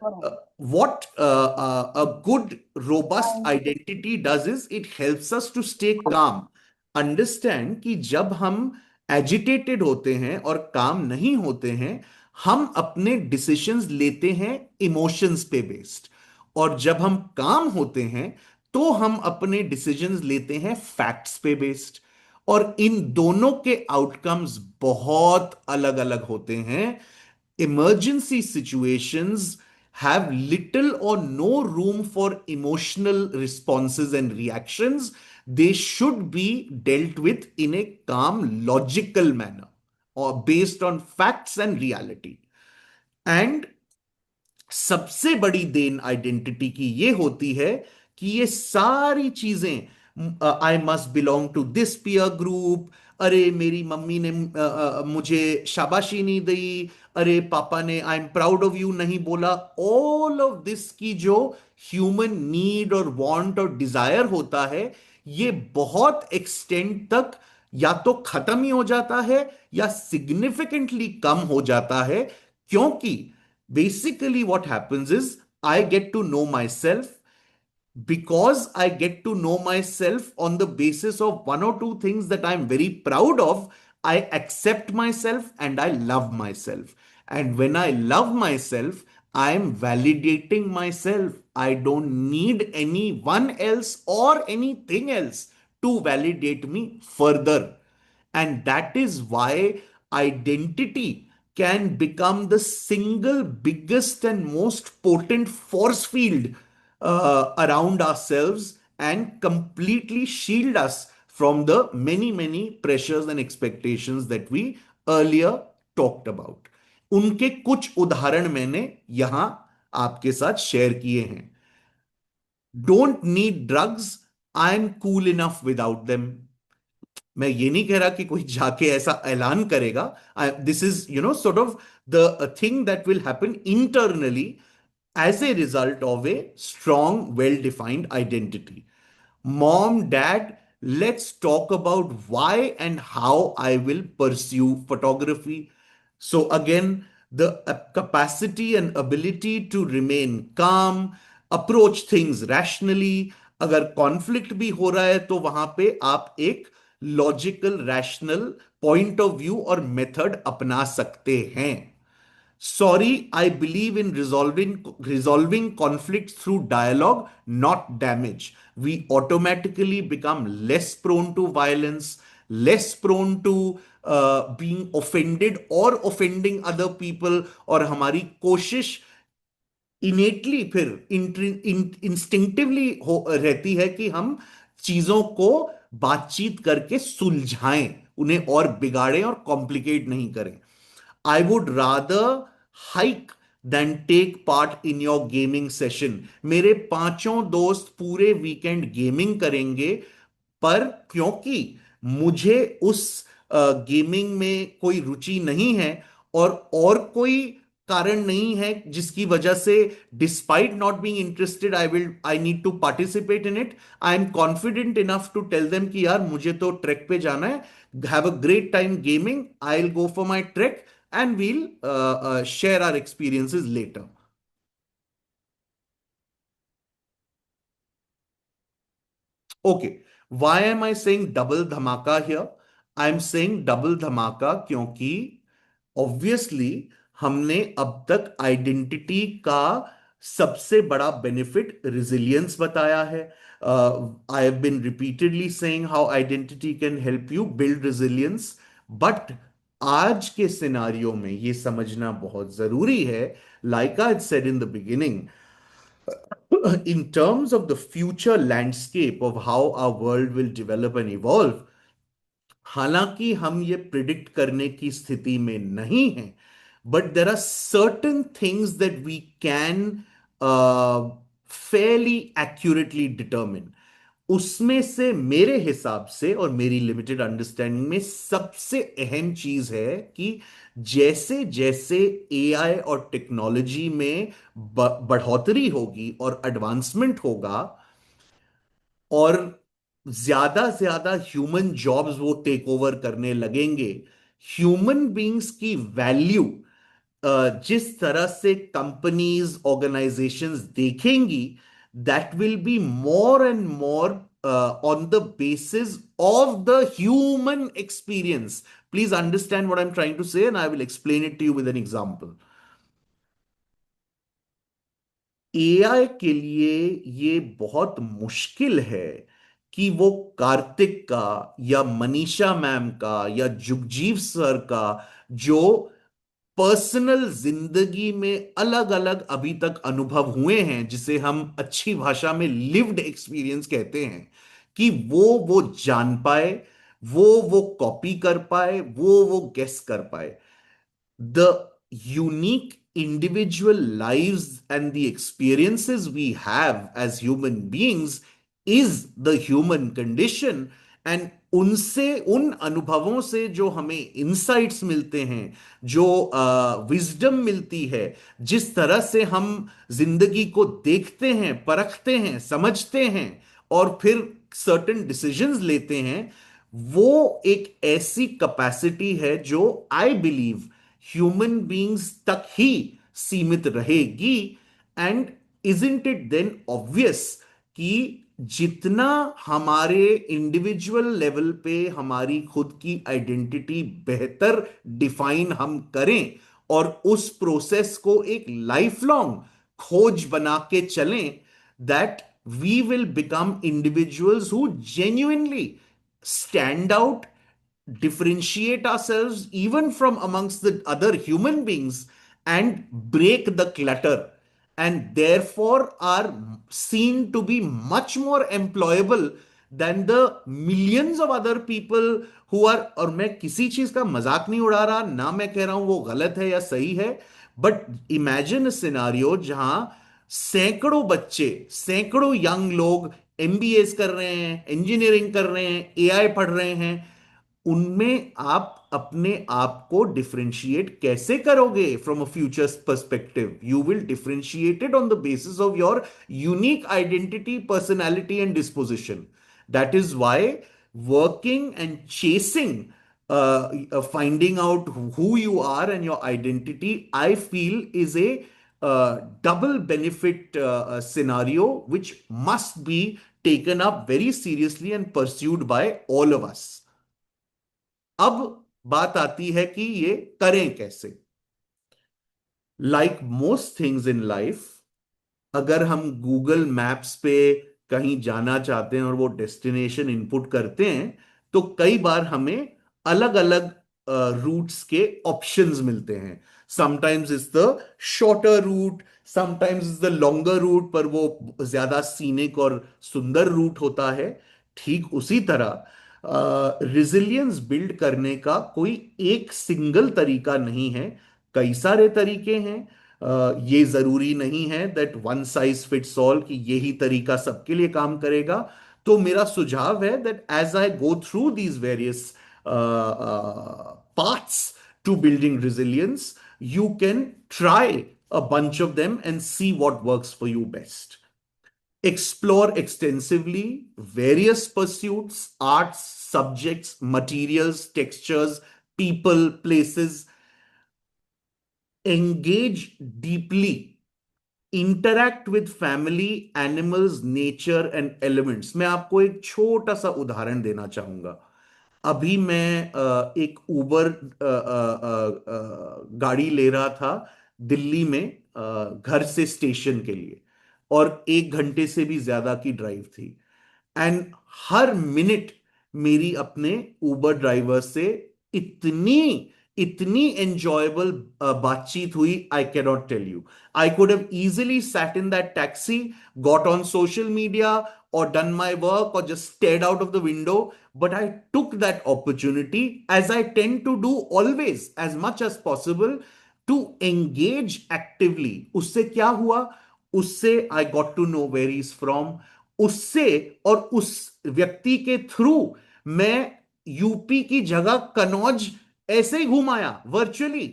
B: what a good robust identity does is it helps us to stay calm. Understand कि जब हम एजिटेटेड होते हैं और काम नहीं होते हैं, हम अपने डिसीजंस लेते हैं इमोशंस पे बेस्ड, और जब हम काम होते हैं तो हम अपने डिसीजंस लेते हैं फैक्ट्स पे बेस्ड। और इन दोनों के आउटकम्स बहुत अलग अलग होते हैं। Emergency situations have little or no room for emotional responses and reactions. They should be dealt with in a calm, logical manner or based on facts and reality. And सबसे बड़ी देन आइडेंटिटी की ये होती है कि ये सारी चीजें, I must belong to this peer group, अरे मेरी मम्मी ने मुझे शाबाशी नहीं दी, अरे पापा ने I am proud of you नहीं बोला, ऑल ऑफ दिस की जो ह्यूमन नीड और वांट और डिजायर होता है, ये बहुत एक्सटेंड तक या तो खत्म ही हो जाता है या सिग्निफिकेंटली कम हो जाता है। क्योंकि basically what happens is I get to know myself. Because I get to know myself on the basis of one or two things that I'm very proud of, I accept myself and I love myself. And when I love myself, I am validating myself. I don't need anyone else or anything else to validate me further. And that is why identity can become the single biggest and most potent force field around ourselves and completely shield us from the many, many pressures and expectations that we earlier talked about. उनके कुछ उदाहरण मैंने यहां आपके साथ share किए हैं। Don't need drugs, I am cool enough without them. मैं ये नहीं कह रहा कि कोई जाके ऐसा ऐलान करेगा। This is sort of the thing that will happen internally as a result of a strong, well defined identity. Mom, dad, let's talk about why and how I will pursue photography. So, again, the capacity and ability to remain calm, approach things rationally. अगर conflict भी हो रहा है तो वहां पे आप एक logical rational point of view और मेथड अपना सकते हैं। Sorry, I believe in resolving conflicts through dialogue, not damage. We automatically become less prone to violence, less prone to being offended or offending other people, और हमारी कोशिश innately फिर instinctively हो रहती है कि हम चीजों को बातचीत करके सुलझाएं, उन्हें और बिगाड़ें और कॉम्प्लिकेट नहीं करें। I would rather hike than take part in your gaming session. मेरे पांचों दोस्त पूरे वीकेंड गेमिंग करेंगे, पर क्योंकि मुझे उस गेमिंग में कोई रुचि नहीं है और कोई कारण नहीं है जिसकी वजह से despite not being interested I need to participate in it. I am confident enough to tell them कि यार मुझे तो ट्रैक पे जाना है, have a great time gaming, I will go for my track and we'll share our experiences later. Okay, why am I saying double dhamaka here? I'm saying double dhamaka क्योंकि obviously हमने अब तक identity का सबसे बड़ा benefit resilience बताया है। I have been repeatedly saying how identity can help you build resilience, but आज के सिनारियो में ये समझना बहुत जरूरी है, like I said in the beginning, in terms of the future landscape of how our world will develop and evolve, हालांकि हम ये प्रिडिक्ट करने की स्थिति में नहीं हैं, but there are certain things that we can fairly accurately determine. उसमें से मेरे हिसाब से और मेरी लिमिटेड अंडरस्टैंडिंग में सबसे अहम चीज है कि जैसे जैसे एआई और टेक्नोलॉजी में बढ़ोतरी होगी और एडवांसमेंट होगा और ज्यादा ज्यादा ह्यूमन जॉब्स वो टेक ओवर करने लगेंगे, ह्यूमन बींग्स की वैल्यू जिस तरह से कंपनीज ऑर्गेनाइजेशंस देखेंगी, that will be more and more on the basis of the human experience. Please understand what I am trying to say and I will explain it to you with an example. AI के लिए ये बहुत मुश्किल है कि वो कार्तिक का या मनीषा मैम का या जुगजीव सर का जो पर्सनल जिंदगी में अलग अलग अभी तक अनुभव हुए हैं, जिसे हम अच्छी भाषा में लिव्ड एक्सपीरियंस कहते हैं, कि वो जान पाए, वो कॉपी कर पाए, वो गेस कर पाए। The unique individual lives and the experiences we have as human beings is the human condition, and उनसे उन अनुभवों से जो हमें इंसाइट्स मिलते हैं, जो विजडम मिलती है, जिस तरह से हम जिंदगी को देखते हैं, परखते हैं, समझते हैं और फिर सर्टेन डिसीजंस लेते हैं, वो एक ऐसी कैपेसिटी है जो आई बिलीव ह्यूमन बींग्स तक ही सीमित रहेगी। And isn't it then obvious कि जितना हमारे इंडिविजुअल लेवल पे हमारी खुद की आइडेंटिटी बेहतर डिफाइन हम करें और उस प्रोसेस को एक लाइफ लॉन्ग खोज बना के चलें, that we will become individuals who genuinely stand out, differentiate ourselves even from amongst the other human beings, and break the clutter, and therefore are seen to be much more employable than the millions of other people who are, और मैं किसी चीज का मजाक नहीं उड़ा रहा, ना मैं कह रहा हूं वो गलत है या सही है, बट इमेजिन सिनारियो जहां सैकड़ों बच्चे, सैकड़ों यंग लोग एमबीए कर रहे हैं, इंजीनियरिंग कर रहे हैं, एआई पढ़ रहे हैं, उनमें आप अपने आप को डिफरेंशिएट कैसे करोगे? From a future perspective you will differentiate it on the basis of your unique identity, personality and disposition. That is why working and chasing, finding out who you are and your identity, I feel is a double benefit scenario which must be taken up very seriously and pursued by all of us. अब बात आती है कि ये करें कैसे। Like most things in life, अगर हम गूगल मैप्स पे कहीं जाना चाहते हैं और वो डेस्टिनेशन इनपुट करते हैं, तो कई बार हमें अलग अलग रूट्स के ऑप्शंस मिलते हैं। Sometimes is the shorter route, sometimes is the longer route, पर वो ज्यादा सीनिक और सुंदर रूट होता है। ठीक उसी तरह रिजिलियंस बिल्ड करने का कोई एक सिंगल तरीका नहीं है, कई सारे तरीके हैं। ये जरूरी नहीं है that one size fits all, कि यही तरीका सबके लिए काम करेगा। तो मेरा सुझाव है that as I go through these various paths to building resilience, you can try a bunch of them and see what works for you best. Explore extensively various pursuits, arts, subjects, materials, textures, people, places. Engage deeply. Interact with family, animals, nature and elements. मैं आपको एक छोटा सा उदाहरण देना चाहूंगा। अभी मैं एक उबर गाड़ी ले रहा था दिल्ली में, घर से स्टेशन के लिए, और 1 घंटे से भी ज्यादा की ड्राइव थी। एंड हर मिनट मेरी अपने उबर ड्राइवर से इतनी इतनी एंजॉयबल बातचीत हुई, I can not tell you. I could have easily sat in that taxi, got on social media or done my work or just stared out of the window, but I took that opportunity, as I tend to do always as much as possible, to engage actively। उससे क्या हुआ? उससे I got to know where is from. उससे और उस व्यक्ति के through मैं यूपी की जगह कनौज ऐसे ही घुमाया virtually,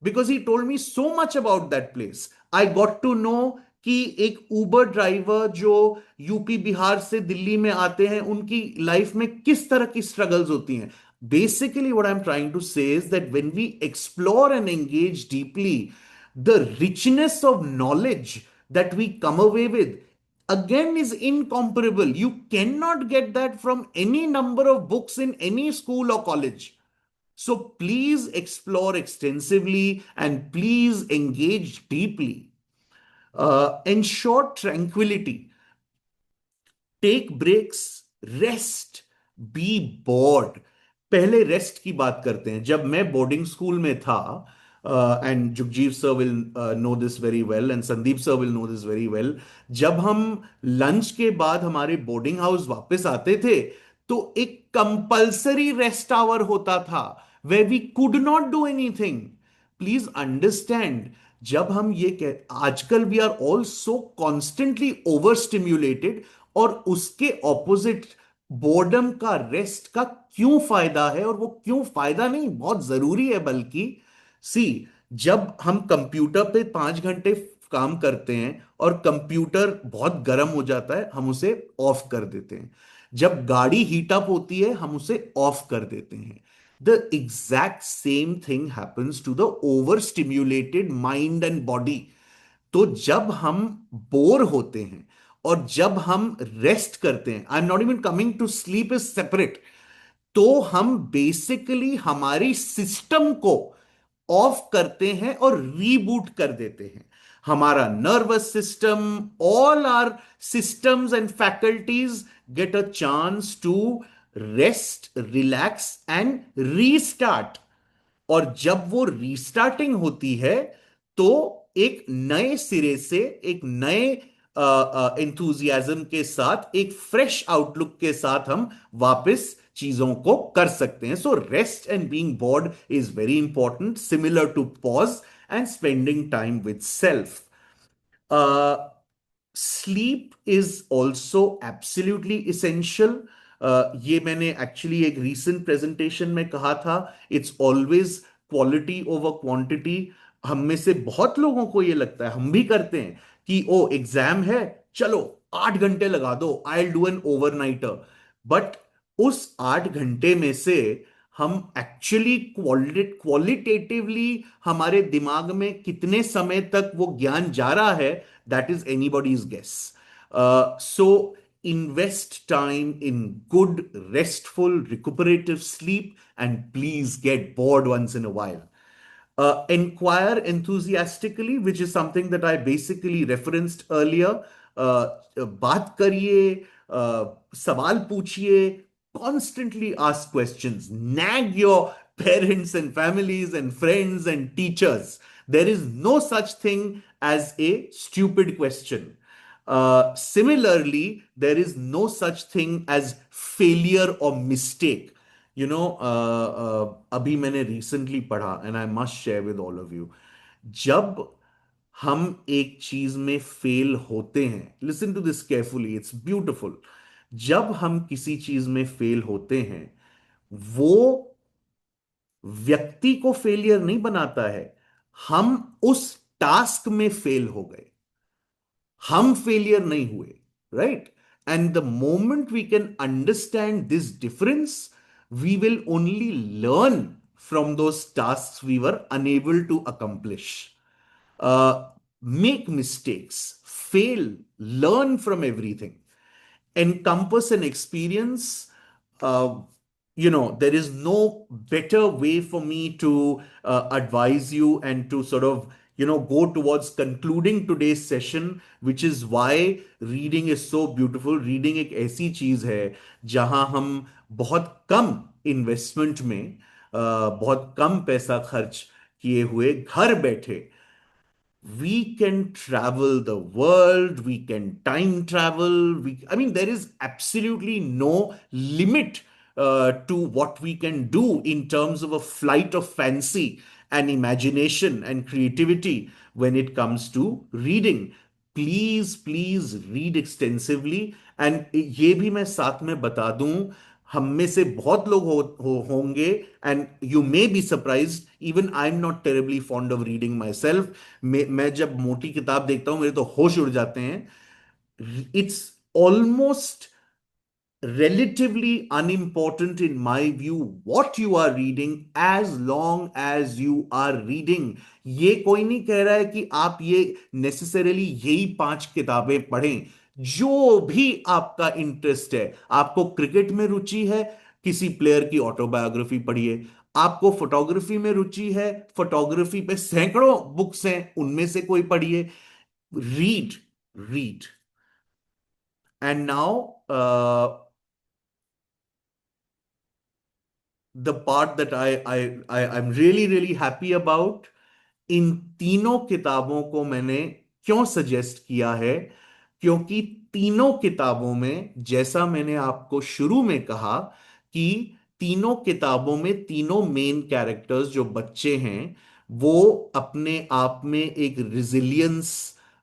B: because he told me so much about that place. I got to know कि एक उबर ड्राइवर जो यूपी बिहार से दिल्ली में आते हैं, उनकी लाइफ में किस तरह की स्ट्रगल्स होती हैं। Basically, what I'm trying to say is that when we explore and engage deeply, the richness of knowledge that we come away with again is incomparable. You cannot get that from any number of books in any school or college. So please explore extensively and please engage deeply. Ensure tranquility. Take breaks, rest, be bored. पहले rest की बात करते हैं। जब मैं boarding school में था, and Jugjeev sir will know this very well and Sandeep sir will know this very well, जब हम लंच के बाद हमारे बोर्डिंग हाउस वापस आते थे तो एक कंपल्सरी रेस्ट आवर होता था, way we could not do anything. Please understand, जब हम ये कह, आजकल we are all so constantly overstimulated, और उसके ऑपोजिट बोर्डम का, रेस्ट का क्यों फायदा है, और वो क्यों फायदा नहीं, बहुत जरूरी है बल्कि। सी, जब हम कंप्यूटर पे 5 घंटे काम करते हैं और कंप्यूटर बहुत गर्म हो जाता है, हम उसे ऑफ कर देते हैं। जब गाड़ी हीट अप होती है, हम उसे ऑफ कर देते हैं। The exact same thing happens to the overstimulated mind and body. तो जब हम बोर होते हैं और जब हम रेस्ट करते हैं, I am not even coming to sleep is separate, तो हम बेसिकली हमारी सिस्टम को ऑफ करते हैं और रीबूट कर देते हैं। हमारा nervous system, all our systems and faculties get a chance to rest, relax and restart. और जब वो रीस्टार्टिंग होती है तो एक नए सिरे से, एक नए एंथुजियाज्म के साथ, एक फ्रेश आउटलुक के साथ हम वापस चीजों को कर सकते हैं। So rest and being bored is very important, similar to pause and spending time with self. Sleep is also absolutely essential. ये मैंने एक्चुअली एक रीसेंट प्रेजेंटेशन में कहा था, it's always quality over quantity. हम में से बहुत लोगों को ये लगता है, हम भी करते हैं, कि ओ एग्जाम है, चलो 8 घंटे लगा दो, I will do an overnighter. But उस 8 घंटे में से हम एक्चुअली क्वालिटेटिवली हमारे दिमाग में कितने समय तक वो ज्ञान जा रहा है, that is anybody's guess. So invest time in good, restful, recuperative sleep, and please get bored once in a while. Inquire enthusiastically, which is something that I basically referenced earlier. बात करिए, सवाल पूछिए, constantly ask questions, nag your parents and families and friends and teachers. There is no such thing as a stupid question. Similarly, there is no such thing as failure or mistake. अभी मैंने recently पढ़ा, and I must share with all of you, जब हम एक चीज में fail होते हैं, listen to this carefully, it's beautiful. जब हम किसी चीज में फेल होते हैं, वो व्यक्ति को फेलियर नहीं बनाता है, हम उस टास्क में फेल हो गए, हम फेलियर नहीं हुए, right? And the moment we can understand this difference, we will only learn from those task we were unable to accomplish. Make mistakes, fail, learn from everything, encompass an experience. There is no better way for me to advise you and to sort of, go towards concluding today's session, which is why reading is so beautiful. Reading एक ऐसी चीज है जहां हम बहुत कम investment में, बहुत कम पैसा खर्च किए हुए घर बैठे we can travel the world, we can time travel. I mean, there is absolutely no limit to what we can do in terms of a flight of fancy and imagination and creativity when it comes to reading. Please read extensively. And ये भी मैं साथ में बता दूं, हम में से बहुत लोग होंगे, and you may be surprise, even I am not terribly fond of reading my self. मैं जब मोटी किताब देखता हूं मेरे तो होश उड़ जाते हैं. It's almost relatively unimportant in my view what you are reading, as long as you are reading. ये कोई नहीं कह रहा है कि आप ये नेसेसरीली यही 5 किताबें पढ़ें. जो भी आपका इंटरेस्ट है, आपको क्रिकेट में रुचि है, किसी प्लेयर की ऑटोबायोग्राफी पढ़िए. आपको फोटोग्राफी में रुचि है, फोटोग्राफी पे सैकड़ों बुक्स हैं, उनमें से कोई पढ़िए. Read, read. And now the part that I'm really happy about, इन तीनों किताबों को मैंने क्यों सजेस्ट किया है, क्योंकि तीनों किताबों में, जैसा मैंने आपको शुरू में कहा, कि तीनों किताबों में तीनों मेन कैरेक्टर्स जो बच्चे हैं वो अपने आप में एक रिजिलियंस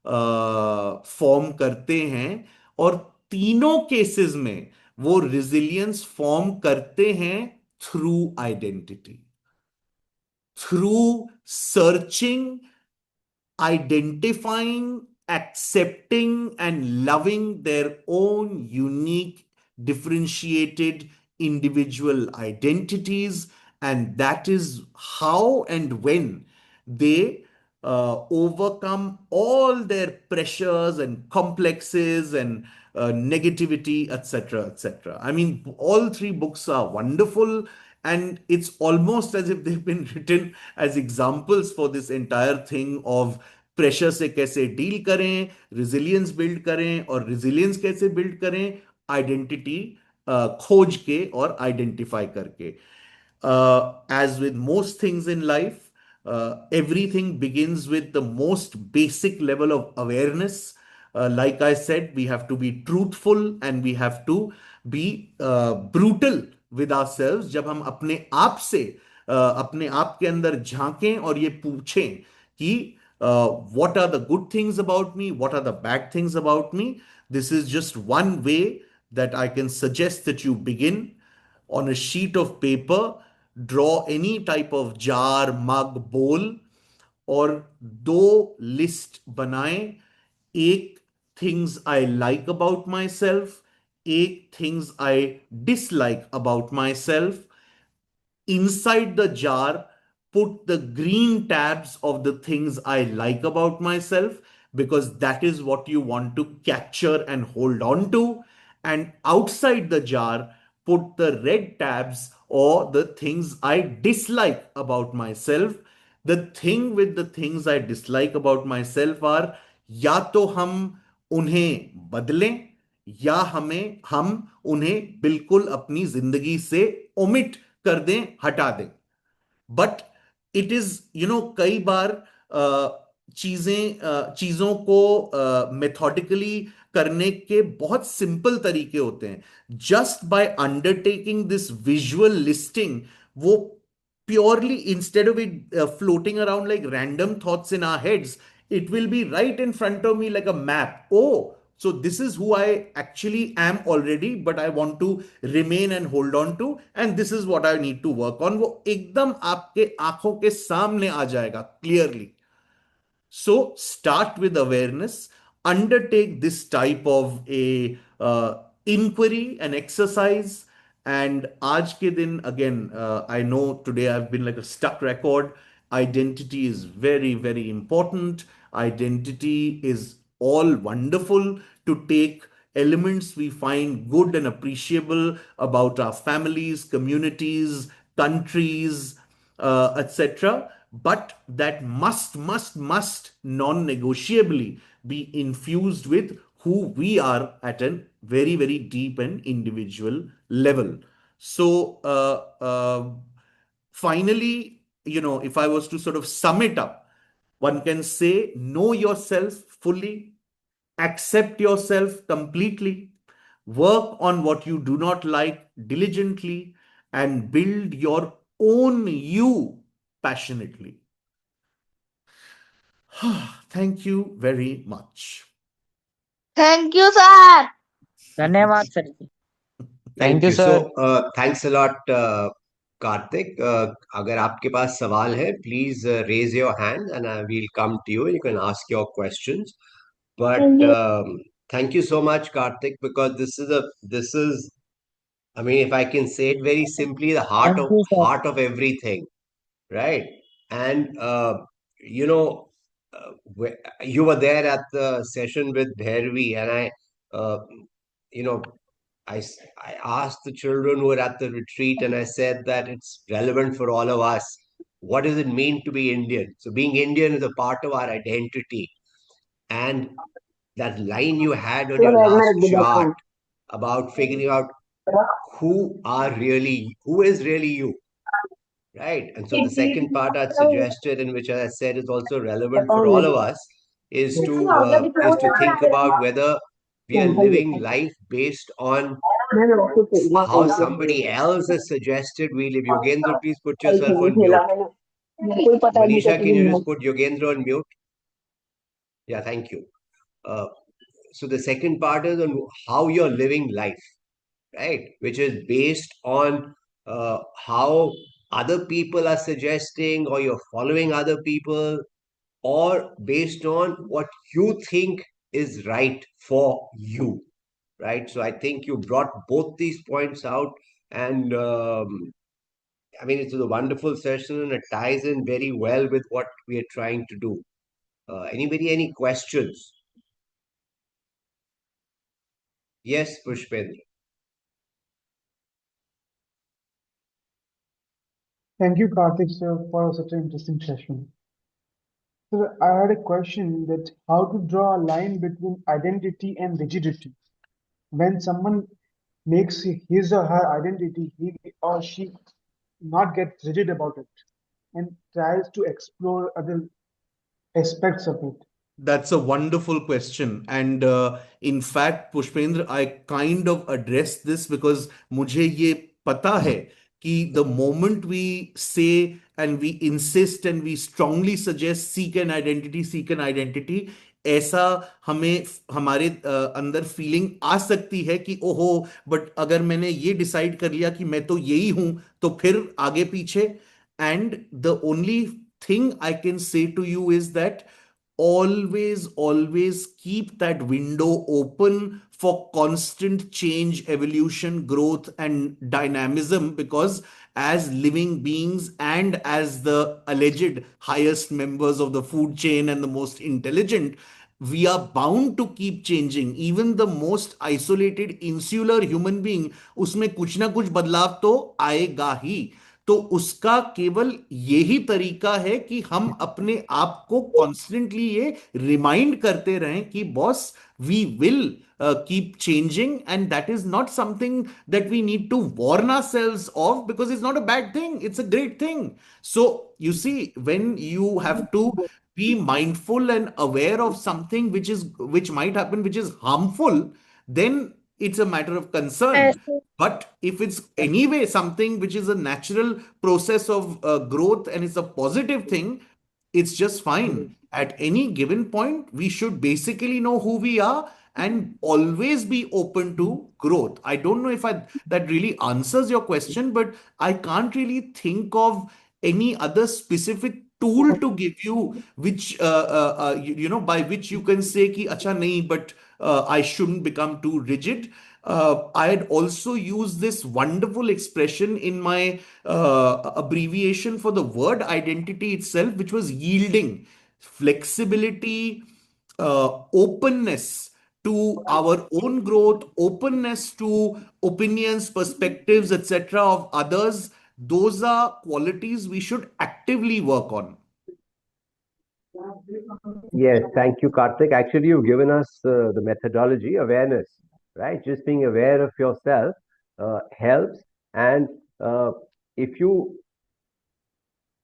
B: फॉर्म करते हैं, और तीनों केसेस में वो रिजिलियंस फॉर्म करते हैं through identity, through searching, identifying, accepting, and loving their own unique, differentiated individual identities. And that is how and when they overcome all their pressures and complexes and negativity, etc., etc. I mean, all 3 books are wonderful, and it's almost as if they've been written as examples for this entire thing of pressure से कैसे deal करें, resilience build करें, और resilience कैसे build करें, identity खोज के और आइडेंटिफाई करके. As with most things in life, everything begins with the most basic level of awareness. Like I said, we have to be truthful and we have to be brutal with ourselves. जब हम अपने आप से अपने आप के अंदर झांकें और ये पूछें कि what are the good things about me, what are the bad things about me, this is just one way that I can suggest that you begin. On a sheet of paper, draw any type of jar, mug, bowl, और 2 list बनाएं. एक things I like about myself, एक things I dislike about myself. Inside the jar, put the green tabs of the things I like about myself, because that is what you want to capture and hold on to. And outside the jar, put the red tabs or the things I dislike about myself. The thing with the things I dislike about myself are, या तो हम उन्हें बदलें, या हम उन्हें बिल्कुल अपनी जिंदगी से ओमिट कर दें, हटा दें. बट इट इज, कई बार चीजों को मेथोडिकली करने के बहुत सिंपल तरीके होते हैं. Just by undertaking this visual listing, वो purely, instead of it floating around like random thoughts in our heads, it will be right in front of me like a map. Oh, So this is who I actually am already, but I want to remain and hold on to, and this is what I need to work on. वो एकदम आपके आंखों के सामने आ जाएगा clearly. So start with awareness, undertake this type of a inquiry and exercise. And aaj ke din, again, I know today I've been like a stuck record. Identity is very, very important. Identity is all wonderful to take elements we find good and appreciable about our families, communities, countries, etc. But that must non-negotiably be infused with who we are at a very, very deep and individual level. So, finally, if I was to sort of sum it up, one can say know yourself fully, accept yourself completely, work on what you do not like diligently, and build your own you passionately. Thank you very much.
E: Thank you, sir.
F: धन्यवाद sir ji.
A: Thank
F: Thank you,
A: you. So
F: sir.
A: Thanks a lot Kartik. अगर आपके पास सवाल है, please raise your hand and I will come to you. You can ask your questions.
E: Thank
A: But
E: you.
A: thank you so much, Kartik, because this is, I mean, if I can say it very simply, the heart
F: Thank
A: of
F: you, sir.
A: heart of everything, right? And you know, you were there at the session with Bhairavi, and uh, you know, I asked the children who were at the retreat, and I said that it's relevant for all of us. What does it mean to be Indian? So, being Indian is a part of our identity. And that line you had on your last chart about figuring out who is really you, right? And so the second part I'd suggested, and which I said is also relevant for all of us, is to think about whether we are living life based on how somebody else has suggested we live. Yogendra, please put yourself on mute. Manisha, can you just put Yogendra on mute? Yeah, thank you. Uh, so the second part is on how you're living life, right? Which is based on how other people are suggesting, or you're following other people, or based on what you think is right for you, right? So I think you brought both these points out, and I mean, it's a wonderful session, and it ties in very well with what we are trying to do. Anybody, any questions? Yes, Pushpendra.
G: Thank you, Karthik, sir, for such an interesting session. So I had a question that how to draw a line between identity and rigidity. When someone makes his or her identity, he or she not get rigid about it and tries to explore other aspects of it.
B: That's a wonderful question. And in fact, Pushpendra, I kind of addressed this because मुझे ये पता है कि the moment we say and we insist and we strongly suggest seek an identity, ऐसा हमें हमारे अंदर feeling आ सकती है कि ओहो, बट अगर मैंने ये डिसाइड कर लिया कि मैं तो यही हूं, तो फिर आगे पीछे. And the only thing I can say to you is that always keep that window open for constant change, evolution, growth, and dynamism, because as living beings and as the alleged highest members of the food chain and the most intelligent, we are bound to keep changing. Even the most isolated insular human being, उसमें कुछ ना कुछ बदलाव तो आएगा ही. तो उसका केवल यही तरीका है कि हम अपने आप को कॉन्स्टेंटली ये रिमाइंड करते रहें कि boss, we will keep changing, and that is not something that we need to warn ourselves of, because it's not a bad thing, it's a great thing. So you see, when you have to be mindful and aware of something which might happen, which is harmful, then it's a matter of concern. But if it's anyway something which is a natural process of growth and it's a positive thing, it's just fine. At any given point, we should basically know who we are and always be open to growth. I don't know if that really answers your question, but I can't really think of any other specific tool to give you which by which you can say ki acha nahi, but I shouldn't become too rigid. I had also used this wonderful expression in my abbreviation for the word identity itself, which was yielding, flexibility, openness to our own growth, openness to opinions, perspectives, etc. of others. Those are qualities we should actively work on.
A: Yes, thank you, Kartik. Actually, you've given us the methodology, awareness, right? Just being aware of yourself helps. And uh, if you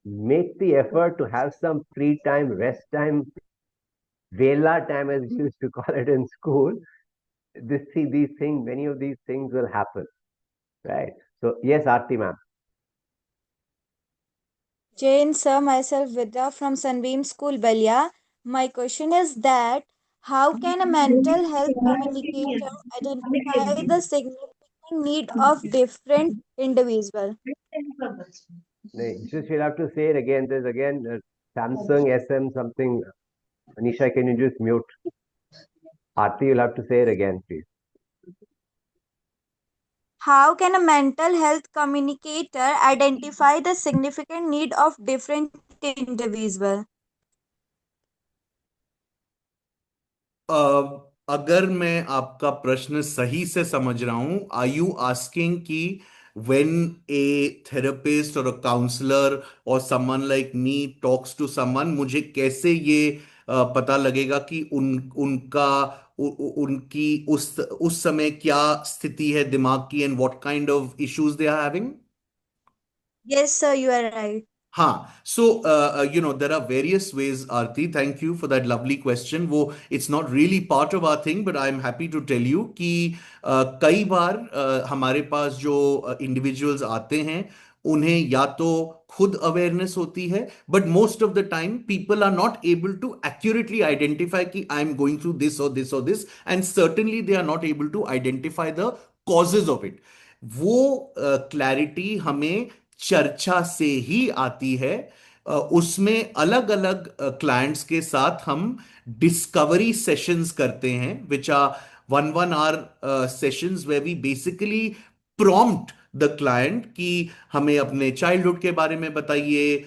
A: make the effort to have some free time, rest time, Vela time, as we used to call it in school, these things, many of these things will happen, right? So, yes, Aarti ma'am.
D: Jane, sir, myself Vidya from Sunbeam School, Balia. My question is that how can a mental health communicator identify the significant need of different individual?
A: Just you'll have to say it again. There's again Samsung SM something. Manisha, can you just mute? Aarti, you'll have to say it again, please.
D: How can a mental health communicator identify the significant need of different individual?
B: अगर मैं आपका प्रश्न सही से समझ रहा हूं, are you asking कि when a therapist or a counselor or someone like me talks to someone, मुझे कैसे ये पता लगेगा कि उनका उनकी उस समय क्या स्थिति है दिमाग की, and what kind of issues they are having?
D: Yes, sir, you are right.
B: हाँ, so there are various ways, Aarti. Thank you for that lovely question. वो it's not really part of our thing, but I'm happy to tell you कि कई बार हमारे पास जो individuals आते हैं, उन्हें या तो खुद अवेयरनेस होती है, but most of the time people are not able to accurately identify कि I am going through this or this or this, and certainly they are not able to identify the causes of it. वो clarity हमें चर्चा से ही आती है। उसमें अलग अलग क्लाइंट्स के साथ हम डिस्कवरी सेशंस करते हैं, which are 1 1 hour sessions where we basically prompt the client कि हमें अपने चाइल्डहुड के बारे में बताइए,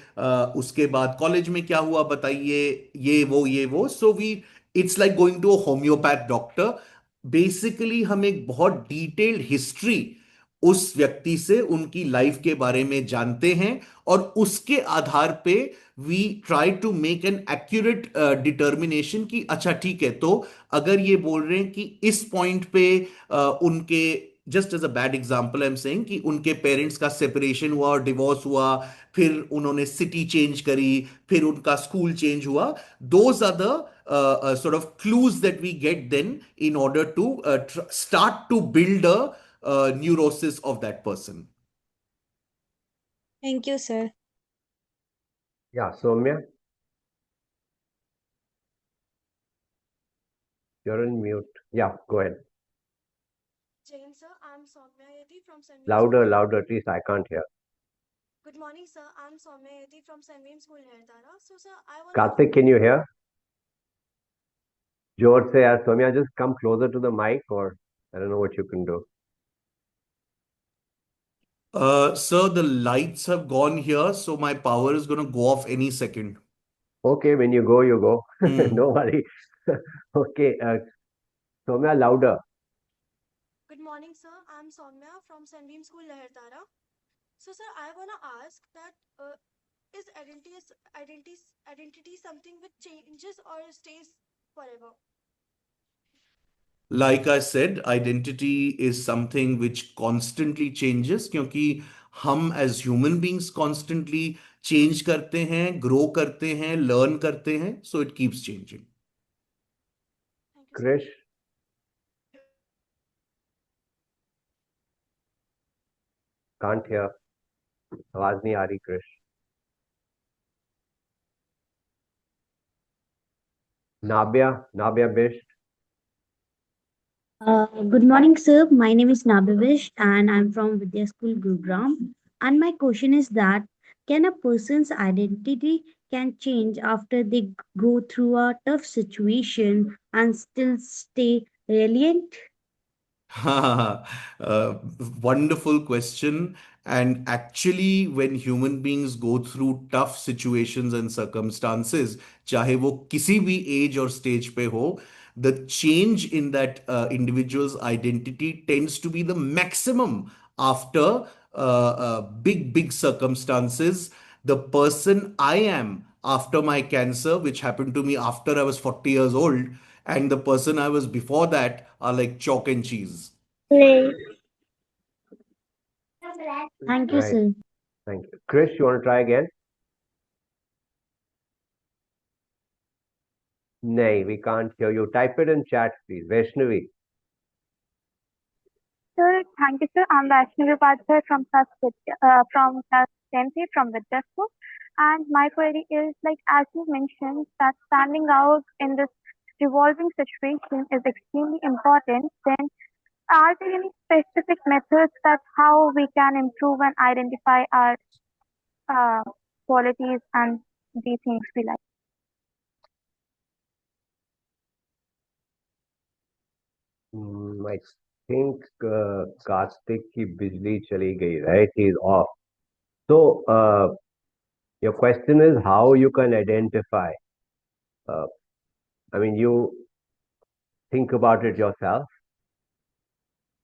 B: उसके बाद कॉलेज में क्या हुआ बताइए, ये वो so we it's like going to a homeopath doctor. Basically हम एक बहुत डिटेल्ड हिस्ट्री उस व्यक्ति से उनकी लाइफ के बारे में जानते हैं, और उसके आधार पे we try to make an accurate determination कि अच्छा ठीक है, तो अगर ये बोल रहे हैं कि इस पॉइंट पे उनके, just as a bad example I am saying कि उनके पेरेंट्स का सेपरेशन हुआ और डिवोर्स हुआ, फिर उन्होंने सिटी चेंज करी, फिर उनका स्कूल चेंज हुआ, those are the sort of clues that we get then in order to start to build a neurosis of that person.
D: Thank you, sir.
A: Yeah, Soumya, you're on mute. Yeah, go ahead.
H: Jain sir, I'm Soumya Yeti from Sunbeam
A: Louder,
H: School.
A: louder, at least I can't hear.
H: Good morning, sir. I'm Soumya Yeti from Sunbeam School, Haryana. So, sir, I want
A: Karthik, can you hear? जोर से यार Soumya, just come closer to the mic, or I don't know what you can do.
B: Sir, the lights have gone here, so my power is going to go off any second.
A: Okay, when you go, you go.
B: Hmm.
A: No worry. Okay, Soumya, louder.
H: Good morning, sir. I'm Soumya from Sunbeam School, Lahartara. So, sir, I want to ask that is identity something which changes or stays forever?
B: Like I said, identity is something which constantly changes, क्योंकि हम as human beings constantly change करते हैं, grow करते हैं, learn करते हैं, so it keeps changing.
H: Thank you, sir.
A: Krish, can't hear. आवाज नहीं आ रही, Krish. Nabia Bisht.
E: Good morning, sir. My name is Nabivish and I'm from Vidya School, Gurugram. And my question is that can a person's identity can change after they go through a tough situation and still stay resilient?
B: uh, Wonderful question. And actually, when human beings go through tough situations and circumstances, चाहे वो किसी भी age or stage पे हो, the change in that individual's identity tends to be the maximum after big circumstances. The person I am after my cancer, which happened to me after I was 40 years old, and the person I was before that are like chalk and cheese.
E: Play. Thank you,
A: Right.
E: sir.
A: Thank you. Chris, you want to try again? Nay, we can't hear you. Type it in chat, please. Vaishnavi.
I: Sir, thank you, sir. I'm Vaishnavi Upadhyay from class 10th from Vidya School. And my query is like, as you mentioned, that standing out in this revolving situation is extremely important. Then, are there any specific methods that how we can improve and identify our uh, qualities and the things we like?
A: I think Kartik ki bijli chali gayi, right? He's off. So, your question is how you can identify. Uh, I mean, you think about it yourself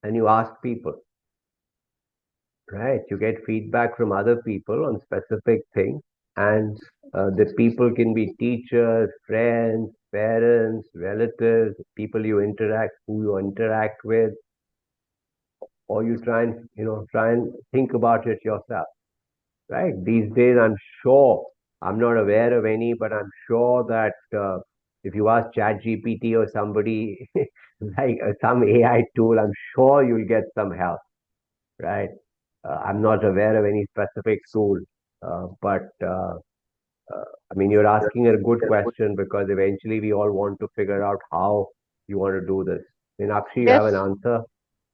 A: and you ask people, right? You get feedback from other people on specific things, and the people can be teachers, friends, parents, relatives, people who you interact with, or you try and think about it yourself, right? These days, I'm sure, I'm not aware of any, but I'm sure that if you ask ChatGPT or somebody like some AI tool, I'm sure you'll get some help, right? I'm not aware of any specific tool, but I mean, you're asking a good question because eventually we all want to figure out how you want to do this. Meenakshi, you have an
J: Yes,
A: answer?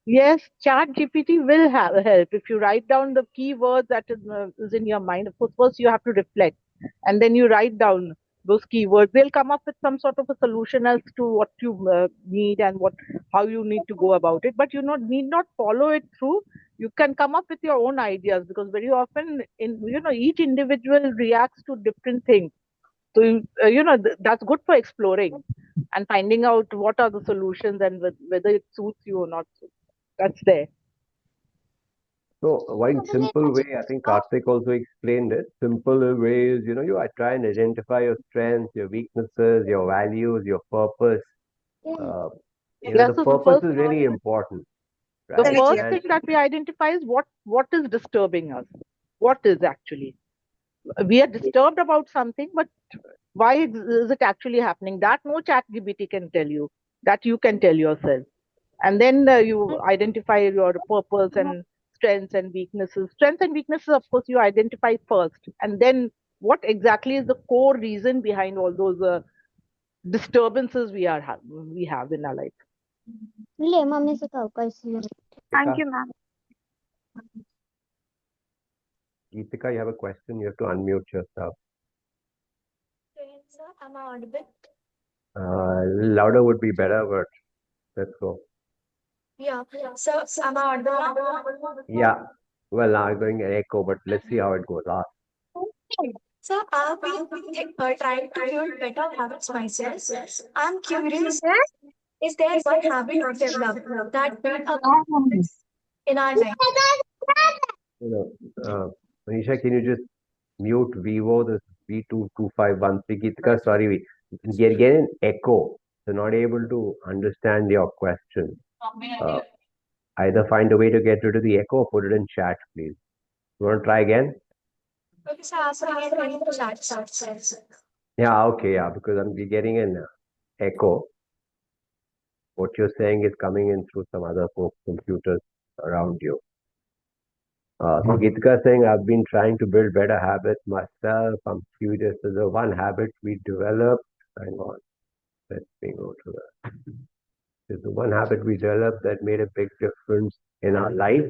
J: yes, Chat GPT will have help if you write down the keywords that is in your mind. Of course, first you have to reflect, and then you write down those keywords. They'll come up with some sort of a solution as to what you need and what how you need to go about it. But you not need not follow it through. You can come up with your own ideas because very often, in each individual reacts to different things. So that's good for exploring and finding out what are the solutions and whether it suits you or not. That's there.
A: So one simple way, I think Karthik also explained it. Simple way is, I try and identify your strengths, your weaknesses, your values, your purpose. Uh,
J: Yeah,
A: the
J: so
A: purpose is really important,
J: the
A: right?
J: first
A: And
J: thing that we identify is what is disturbing us. What is actually we are disturbed about something, but why is it actually happening? That no chat GPT can tell you. That you can tell yourself, and then you identify your purpose and strengths and weaknesses. Strengths and weaknesses, of course, you identify first, and then what exactly is the core reason behind all those disturbances we have in our life.
E: ले mummy से कहो कैसी है
I: Thank
A: Geetika,
I: you, ma'am.
A: Geetika, you have a question. You have to unmute yourself.
H: Sir, am I audible?
A: Louder would be better, but let's go.
H: Yeah. So, am I audible now?
A: Yeah. Well, now I'm going an echo, but let's see how it goes. Ask.
H: So, I've been trying to build better habits myself. I'm curious, is there one habit or develop that build a confidence in our life?
A: You Manisha, can you just mute Vivo, this V22513? Geetika, sorry, we get an echo. So not able to understand your question. Uh, Either find a way to get rid of the echo or put it in chat, please. You want to try again?
H: Okay, so ask again in the chat.
A: Yeah, okay, yeah, because I'm getting an echo. What you're saying is coming in through some other folks' computers around you. So Geetika is saying, I've been trying to build better habits myself. I'm curious. So the one habit we developed, hang on, let me go to that. Is the one habit we developed that made a big difference in our life?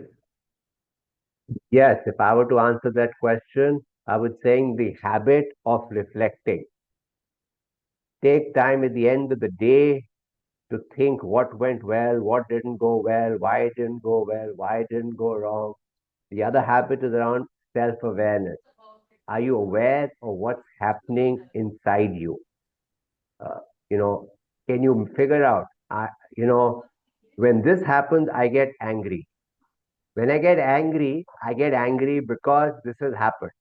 A: Yes, if I were to answer that question, I would saying the habit of reflecting. Take time at the end of the day to think what went well, what didn't go well, why it didn't go well, why it didn't go wrong. The other habit is around self awareness. Are you aware of what's happening inside you? Uh, you know, can you figure out? You know, when this happens, I get angry. When I get angry because this has happened.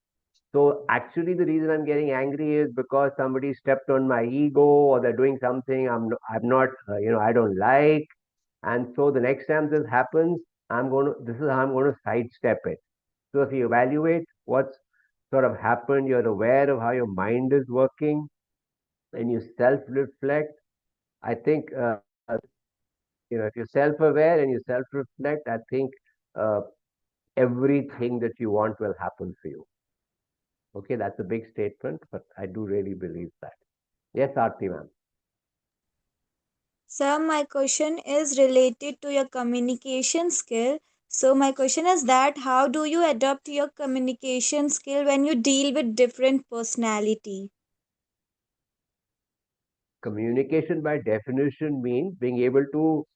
A: So actually, the reason I'm getting angry is because somebody stepped on my ego, or they're doing something I'm not, I don't like. And so the next time this happens, this is how I'm going to sidestep it. So if you evaluate what's sort of happened, you're aware of how your mind is working, and you self-reflect. I think, if you're self-aware and you self-reflect, I think uh, everything that you want will happen for you. Okay, that's a big statement, but I do really believe that. Yes, Aarti ma'am.
D: Sir, my question is related to your communication skill. So my question is that how do you adapt your communication skill when you deal with different personality?
A: Communication by definition means being able to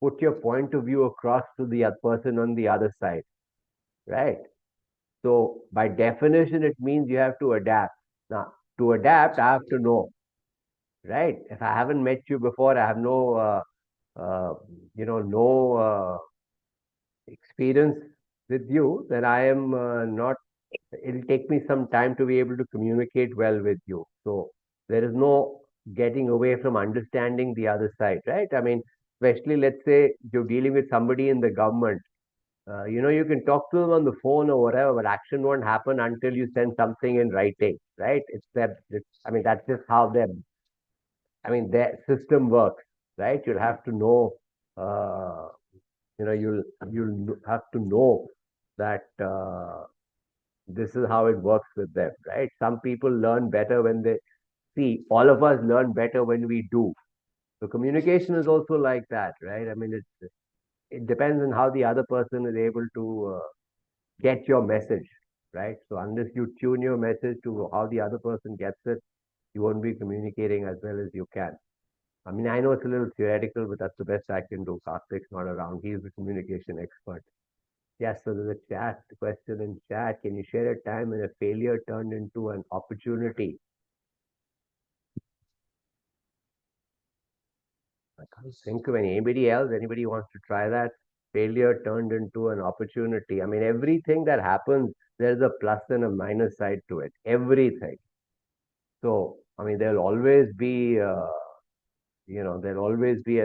A: put your point of view across to the other person on the other side, right? So by definition, it means you have to adapt. Now, to adapt, I have to know, right? If I haven't met you before, I have uh, no experience with you, then I am not. It'll take me some time to be able to communicate well with you. So there is no getting away from understanding the other side, right? I mean, especially let's say you're dealing with somebody in the government. You can talk to them on the phone or whatever, but action won't happen until you send something in writing, right? I mean, that's just how their system works, right? You'll have to know, uh, you'll have to know that this is how it works with them, right? Some people learn better when they see. All of us learn better when we do. So communication is also like that, right? I mean, it depends on how the other person is able to get your message, right? So unless you tune your message to how the other person gets it, you won't be communicating as well as you can. I mean, I know it's a little theoretical, but that's the best I can do. Kartik's not around. He's the communication expert. Yes, so there's a question in chat. Can you share a time when a failure turned into an opportunity? I can't think of anybody else. Anybody wants to try that? Failure turned into an opportunity. I mean, everything that happens, there's a plus and a minus side to it. Everything. So, I mean, there'll always be an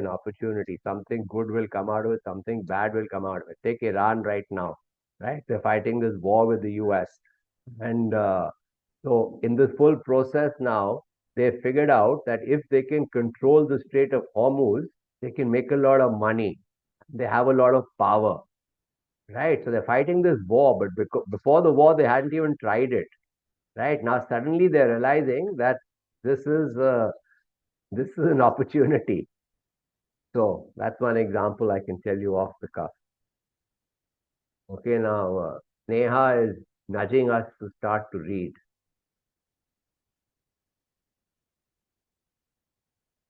A: opportunity. Something good will come out of it, something bad will come out of it. Take Iran right now, right? They're fighting this war with the US. And so, in this full process now, they figured out that if they can control the Strait of Hormuz, they can make a lot of money. They have a lot of power, right? So, they're fighting this war, but before the war, they hadn't even tried it, right? Now, suddenly they're realizing that this is uh, this is an opportunity. So that's one example I can tell you off the cuff. Okay, now Neha is nudging us to start to read.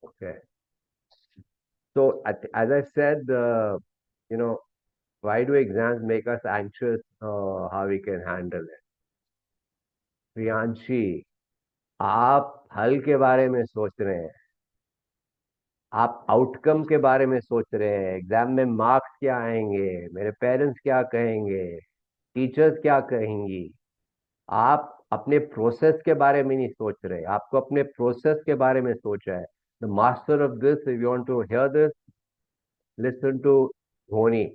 A: Okay. So as I said, why do exams make us anxious? How we can handle it? Priyanshi, आप हल के बारे में सोच रहे हैं, आप outcome के बारे में सोच रहे हैं, एग्जाम में मार्क्स क्या आएंगे, मेरे पेरेंट्स क्या कहेंगे, टीचर्स क्या कहेंगी। आप अपने प्रोसेस के बारे में नहीं सोच रहे, आपको अपने प्रोसेस के बारे में सोचा है। The master of this, if you want to hear this, listen to Dhoni,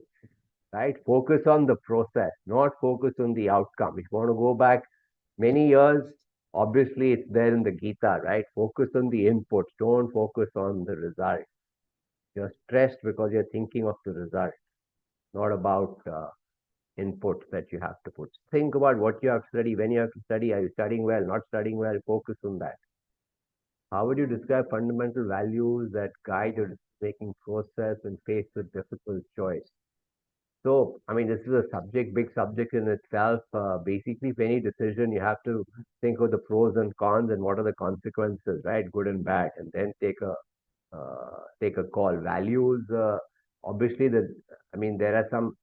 A: right? Focus on the process, not focus on the outcome. If you want to go back many years, obviously it's there in the Gita, right? Focus on the inputs, don't focus on the result. You're stressed because you're thinking of the result, not about inputs that you have to put. Think about what you have to study, when you have to study. Are you studying well, not studying well? Focus on that. How would you describe fundamental values that guide your making process when faced with difficult choice. So, I mean, this is a subject, big subject in itself. Basically, for any decision, you have to think of the pros and cons and what are the consequences, right? Good and bad, and then take a call. Values, obviously, I mean, there are some,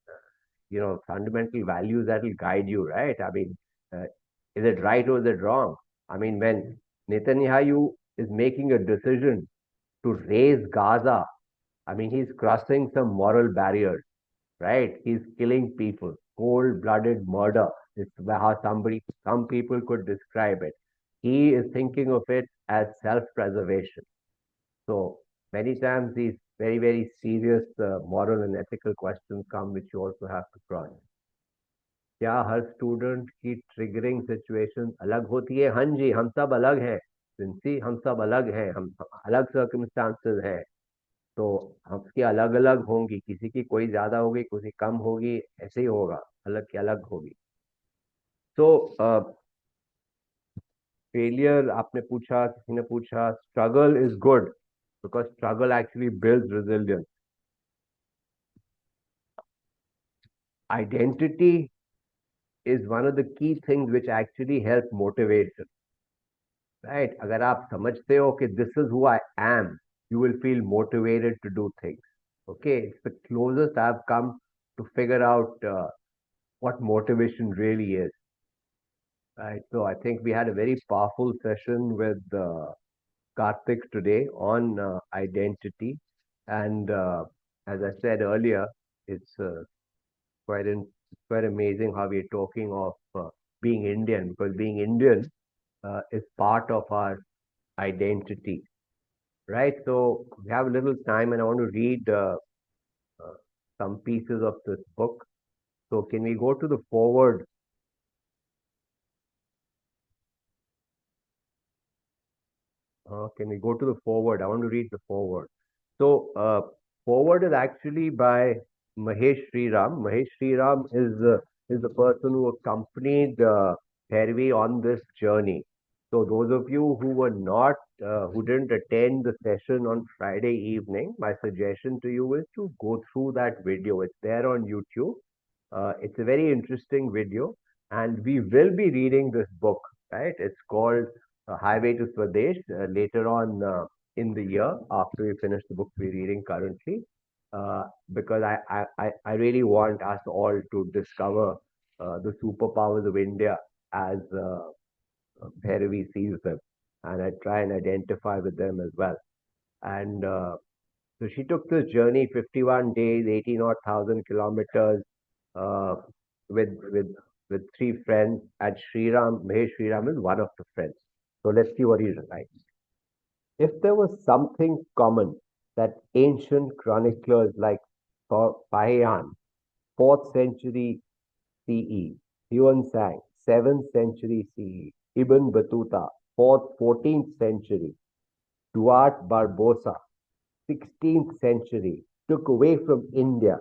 A: fundamental values that will guide you, right? I mean, is it right or is it wrong? I mean, when Netanyahu is making a decision to raise Gaza, I mean, he's crossing some moral barriers, right? He's killing people, cold-blooded murder is how some people could describe it. He is thinking of it as self-preservation. So many times these very, very serious moral and ethical questions come, which you also have to cross. क्या हर student की triggering situation अलग होती है? हाँ जी, हम सब अलग हैं प्रिंसी, हम सब अलग हैं, हम अलग सर्कमस्टांसेस हैं। तो सबकी अलग अलग होंगी, किसी की कोई ज्यादा होगी, किसी कम होगी, ऐसे ही होगा, अलग की अलग होगी। तो फेलियर आपने पूछा, किसी ने पूछा, struggle is good because struggle actually builds resilience. Identity is one of the key things which actually help motivation, right? अगर आप समझते हो कि this is who I am, you will feel motivated to do things. Okay, it's the closest I've come to figure out what motivation really is, right? So I think we had a very powerful session with Kartik today on identity, and as I said earlier, it's quite in, quite amazing how we're talking of being Indian, because being Indian is part of our identity, right? So we have a little time, and I want to read some pieces of this book. So can we go to the forward? Can we go to the forward? I want to read the forward. So forward is actually by Mahesh Sriram. Mahesh Sriram is the person who accompanied Hervey on this journey. So those of you who were not, who didn't attend the session on Friday evening, my suggestion to you is to go through that video. It's there on YouTube. It's a very interesting video, and we will be reading this book, right? It's called Highway to Swades later on in the year after we finish the book we're reading currently, because I really want us all to discover the superpowers of India as Bhairavi sees them, and I try and identify with them as well. And so she took this journey, 51 days, 18 odd thousand kilometers, uh, with with with three friends. And Mahesh Sriram is one of the friends. So let's see what he writes. If there was something common that ancient chroniclers like Payan, 4th century CE, Yuan Sang, 7th century CE, Ibn Battuta, 4th, 14th century, Duarte Barbosa, 16th century, took away from India,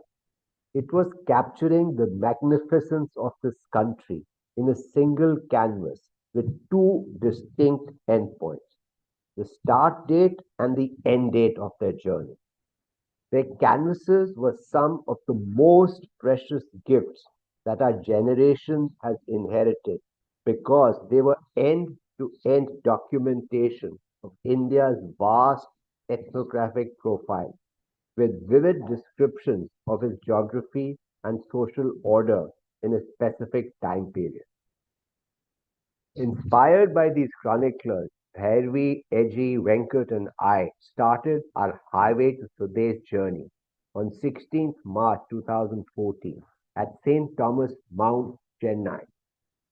A: it was capturing the magnificence of this country in a single canvas with two distinct endpoints, the start date and the end date of their journey. Their canvases were some of the most precious gifts that our generation has inherited because they were end to end documentation of India's vast ethnographic profile with vivid descriptions of its geography and social order in a specific time period. Inspired by these chroniclers, Bhairavi, Eji, Venkat, and I started our Highway to Swadesh journey on 16th March 2014 at St. Thomas Mount, Chennai,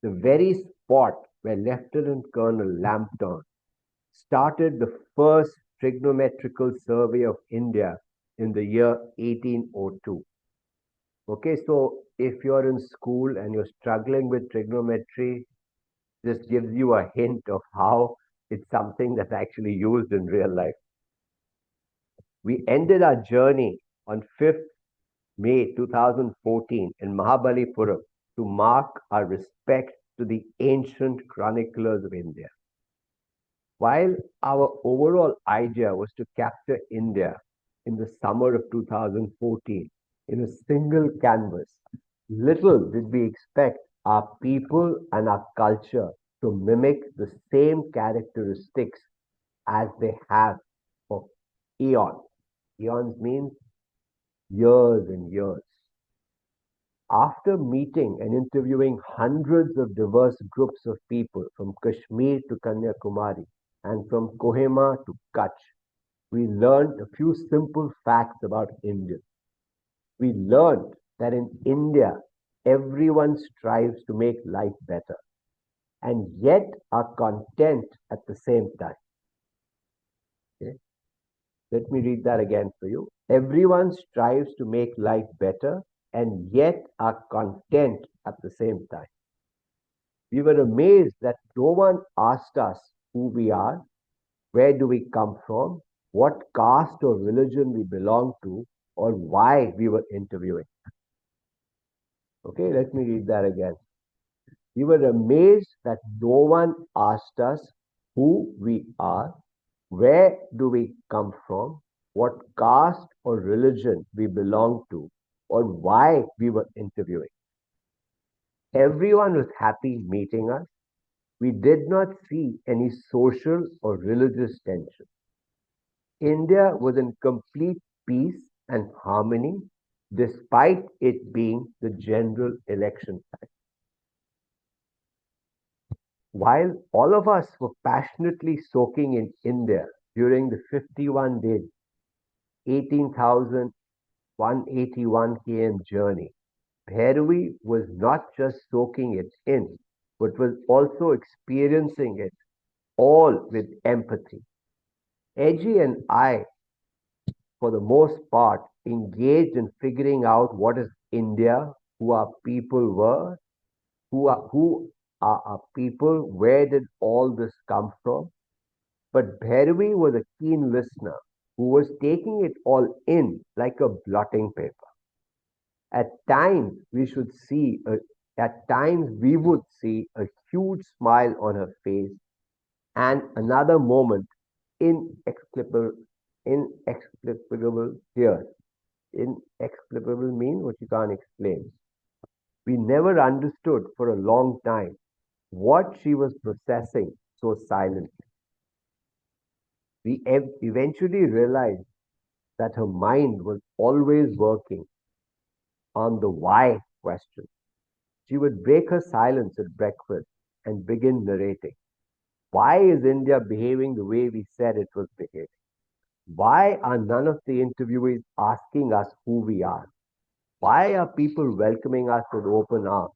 A: the very spot where Lieutenant Colonel Lambton started the first trigonometrical survey of India in the year 1802. Okay, so if you're in school and you're struggling with trigonometry, this gives you a hint of how it's something that's actually used in real life. We ended our journey on 5th May 2014 in Mahabalipuram to mark our respect to the ancient chroniclers of India. While our overall idea was to capture India, in the summer of 2014 in a single canvas. Little did we expect our people and our culture to mimic the same characteristics as they have for eons. Eons means years and years. After meeting and interviewing hundreds of diverse groups of people from Kashmir to Kanyakumari and from Kohima to Kutch, we learned a few simple facts about India. We learned that in India, everyone strives to make life better and yet are content at the same time. Okay? Let me read that again for you. Everyone strives to make life better and yet are content at the same time. We were amazed that no one asked us who we are, where do we come from, what caste or religion we belong to, or why we were interviewing. Okay, let me read that again. We were amazed that no one asked us who we are, where do we come from, what caste or religion we belong to, or why we were interviewing. Everyone was happy meeting us. We did not see any social or religious tension. India was in complete peace and harmony despite it being the general election time. While all of us were passionately soaking in India during the 51 days, 18,181 km journey, Bhairavi was not just soaking it in, but was also experiencing it all with empathy. Edgy and I, for the most part, engaged in figuring out what is India, who our people were, who are our people, where did all this come from? But Bhairavi was a keen listener who was taking it all in like a blotting paper. At times at times we would see a huge smile on her face, and another moment inexplicable, inexplicable tears. Inexplicable means what you can't explain. We never understood for a long time what she was processing so silently. We eventually realized that her mind was always working on the why question. She would break her silence at breakfast and begin narrating. Why is India behaving the way we said it was behaving? Why are none of the interviewees asking us who we are? Why are people welcoming us with open arms?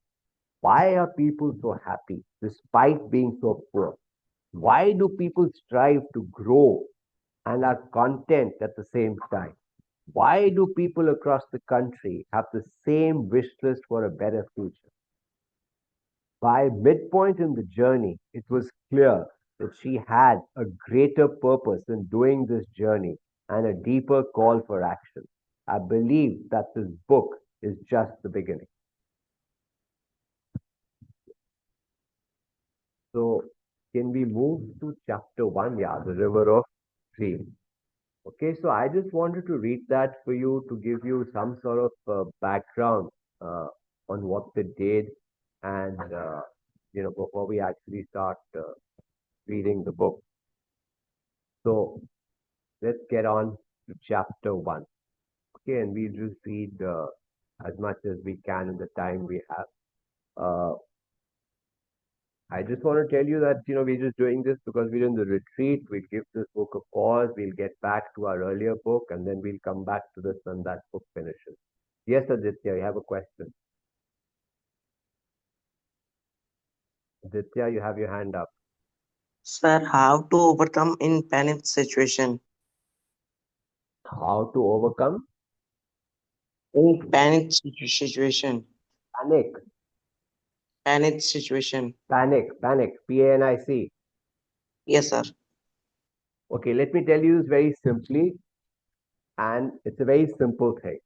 A: Why are people so happy despite being so poor? Why do people strive to grow and are content at the same time? Why do people across the country have the same wish list for a better future? By midpoint in the journey, it was clear that she had a greater purpose in doing this journey and a deeper call for action. I believe that this book is just the beginning. So, can we move to chapter 1? Yeah, the river of dreams. Okay, so I just wanted to read that for you to give you some sort of background on what they did and before we actually start reading the book. So let's get on to chapter 1. Okay, and we'll just read as much as we can in the time we have. I just want to tell you that, we're just doing this because we're in the retreat. We'll give this book a pause. We'll get back to our earlier book and then we'll come back to this when that book finishes. Yes, Aditya, you have a question. Aditya, you have your hand up.
F: Sir, how to overcome in panic situation?
A: How to overcome?
F: In panic situation.
A: Panic.
F: Panic situation.
A: Panic. Panic.
F: Yes, sir.
A: Okay, let me tell you this very simply, and it's a very simple thing.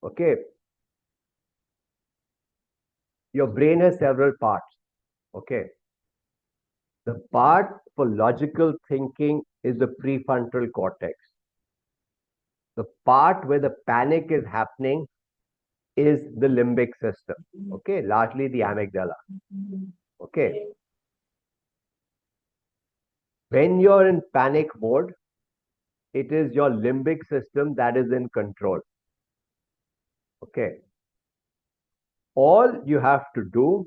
A: Okay. Your brain has several parts. Okay. The part for logical thinking is the prefrontal cortex. the part where the panic is happening is the limbic system. Okay, largely the amygdala. Okay, when you're in panic mode, it is your limbic system that is in control. Okay, all you have to do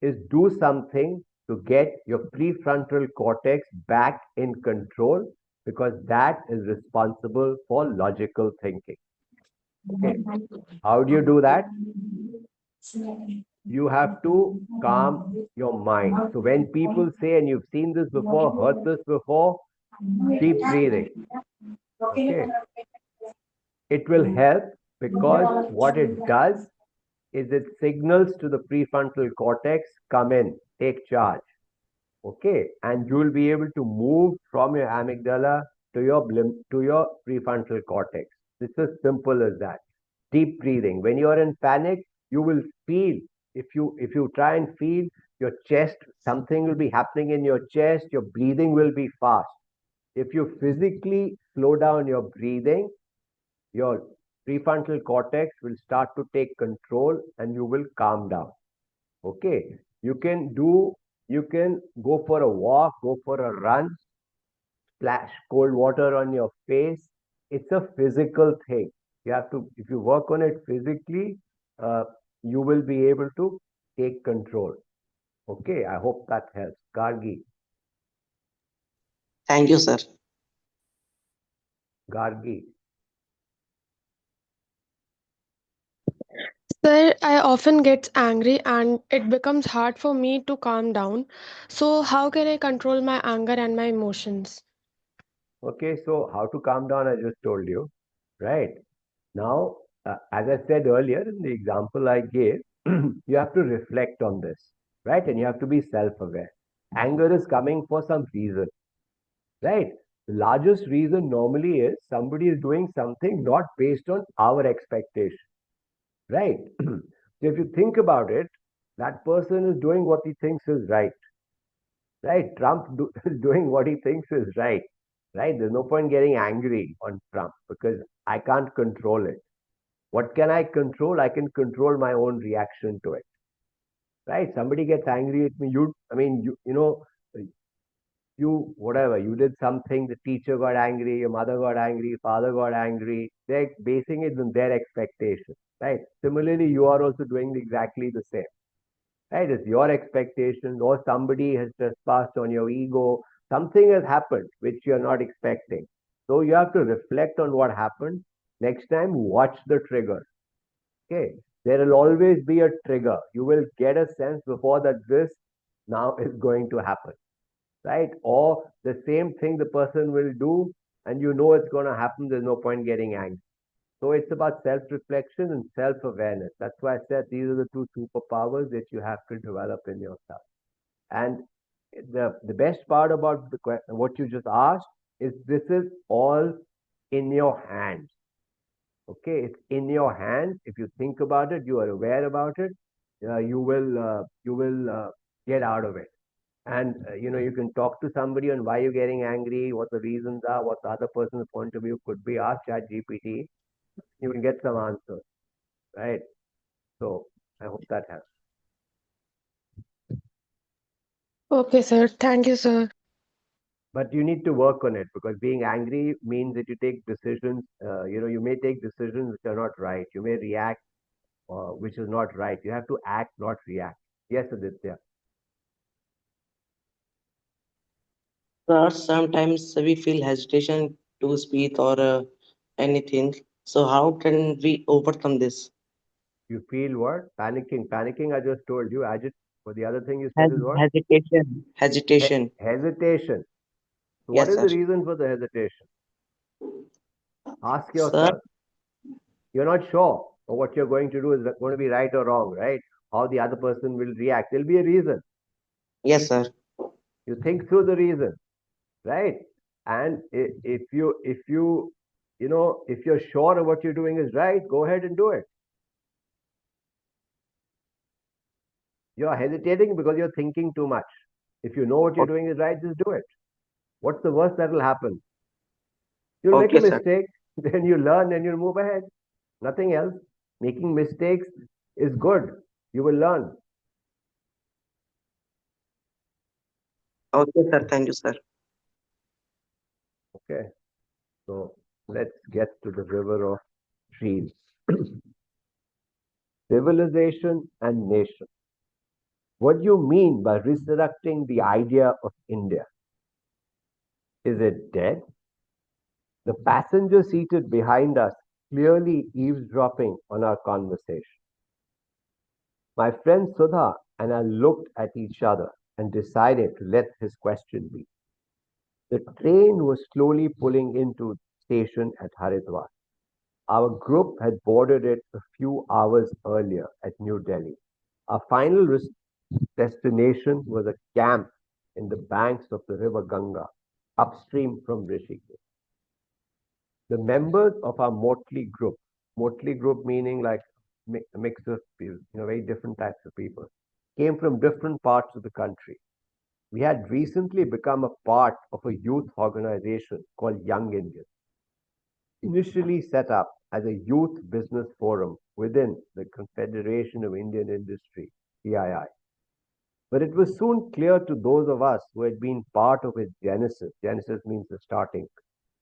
A: is do something to get your prefrontal cortex back in control, because that is responsible for logical thinking. Okay, how do you do that? You have to calm your mind. So when people say, and you've seen this before, heard this before, deep breathing. Okay, it will help, because what it does is it signals to the prefrontal cortex, come in, take charge. Okay, and you will be able to move from your amygdala to your prefrontal cortex. It's as simple as that. Deep breathing. When you are in panic, you will feel, if you try and feel your chest, something will be happening in your chest, your breathing will be fast. If you physically slow down your breathing, your prefrontal cortex will start to take control and you will calm down. Okay, you can go for a walk, go for a run, splash cold water on your face. It's a physical thing. You have to, if you work on it physically, uh, you will be able to take control. Okay, I hope that helps. Gargi,
F: Thank you, sir.
A: Gargi.
K: Sir, I often get angry and it becomes hard for me to calm down. So, how can I control my anger and my emotions?
A: Okay, so how to calm down, I just told you, right? Now, as I said earlier in the example I gave, you have to reflect on this, right? And you have to be self aware. Anger is coming for some reason, right? The largest reason normally is somebody is doing something not based on our expectation, right? So if you think about it, that person is doing what he thinks is right, right? Is doing what he thinks is right, right? There's no point getting angry on Trump because I can't control it. What can I control? I can control my own reaction to it, right? Somebody gets angry at me. Whatever, you did something, the teacher got angry, your mother got angry, father got angry. They're basing it on their expectations, right? Similarly, you are also doing exactly the same, right? It's your expectation, or somebody has trespassed on your ego. Something has happened which you're not expecting. So you have to reflect on what happened. Next time, watch the trigger. Okay, there will always be a trigger. You will get a sense before that this now is going to happen, right? Or the same thing the person will do, and you know it's going to happen. There's no point getting angry. So it's about self-reflection and self-awareness. That's why I said these are the two superpowers that you have to develop in yourself. And the best part about what you just asked is this is all in your hands. Okay, it's in your hands. If you think about it, you are aware about it, you will get out of it. And you can talk to somebody on why you're getting angry, what the reasons are, what the other person's point of view could be. Ask ChatGPT. You will get some answers, right? So I hope that helps.
K: Okay, sir. Thank you, sir.
A: But you need to work on it, because being angry means that you take decisions. You may take decisions which are not right. You may react, which is not right. You have to act, not react. Yes, Aditya.
F: Sir, sometimes we feel hesitation to speak or anything. So how can we overcome this?
A: You feel what? Panicking. Panicking, I just told you. For the other thing you said is what?
F: Hesitation. Hesitation.
A: Hesitation. So what
F: Yes,
A: is
F: sir.
A: the reason for the hesitation? Ask
F: Sir,
A: yourself. You're not sure of what you're going to do is going to be right or wrong, right? How the other person will react. There'll be a reason.
F: yes, sir.
A: You think through the reason, right? And if you're sure of what you're doing is right, go ahead and do it. You're hesitating because you're thinking too much. If you know what you're doing is right, just do it. What's the worst that will happen? You'll make a
F: Okay, sir.
A: mistake. Then you learn and you move ahead. Nothing else. Making mistakes is good. You will learn.
F: Okay, sir. Thank you, sir.
A: Okay. So let's get to the river of trees. Civilization and nation. What do you mean by resurrecting the idea of India? Is it dead? The passenger seated behind us clearly eavesdropping on our conversation. My friend Sudha and I looked at each other and decided to let his question be. The train was slowly pulling into station at Haridwar. Our group had boarded it a few hours earlier at New Delhi. Our final destination was a camp in the banks of the river Ganga, upstream from Rishikesh. The members of our motley group meaning like a mix of people, very different types of people, came from different parts of the country. We had recently become a part of a youth organization called Young Indians, initially set up as a youth business forum within the Confederation of Indian Industry, CII. But it was soon clear to those of us who had been part of its genesis means the starting,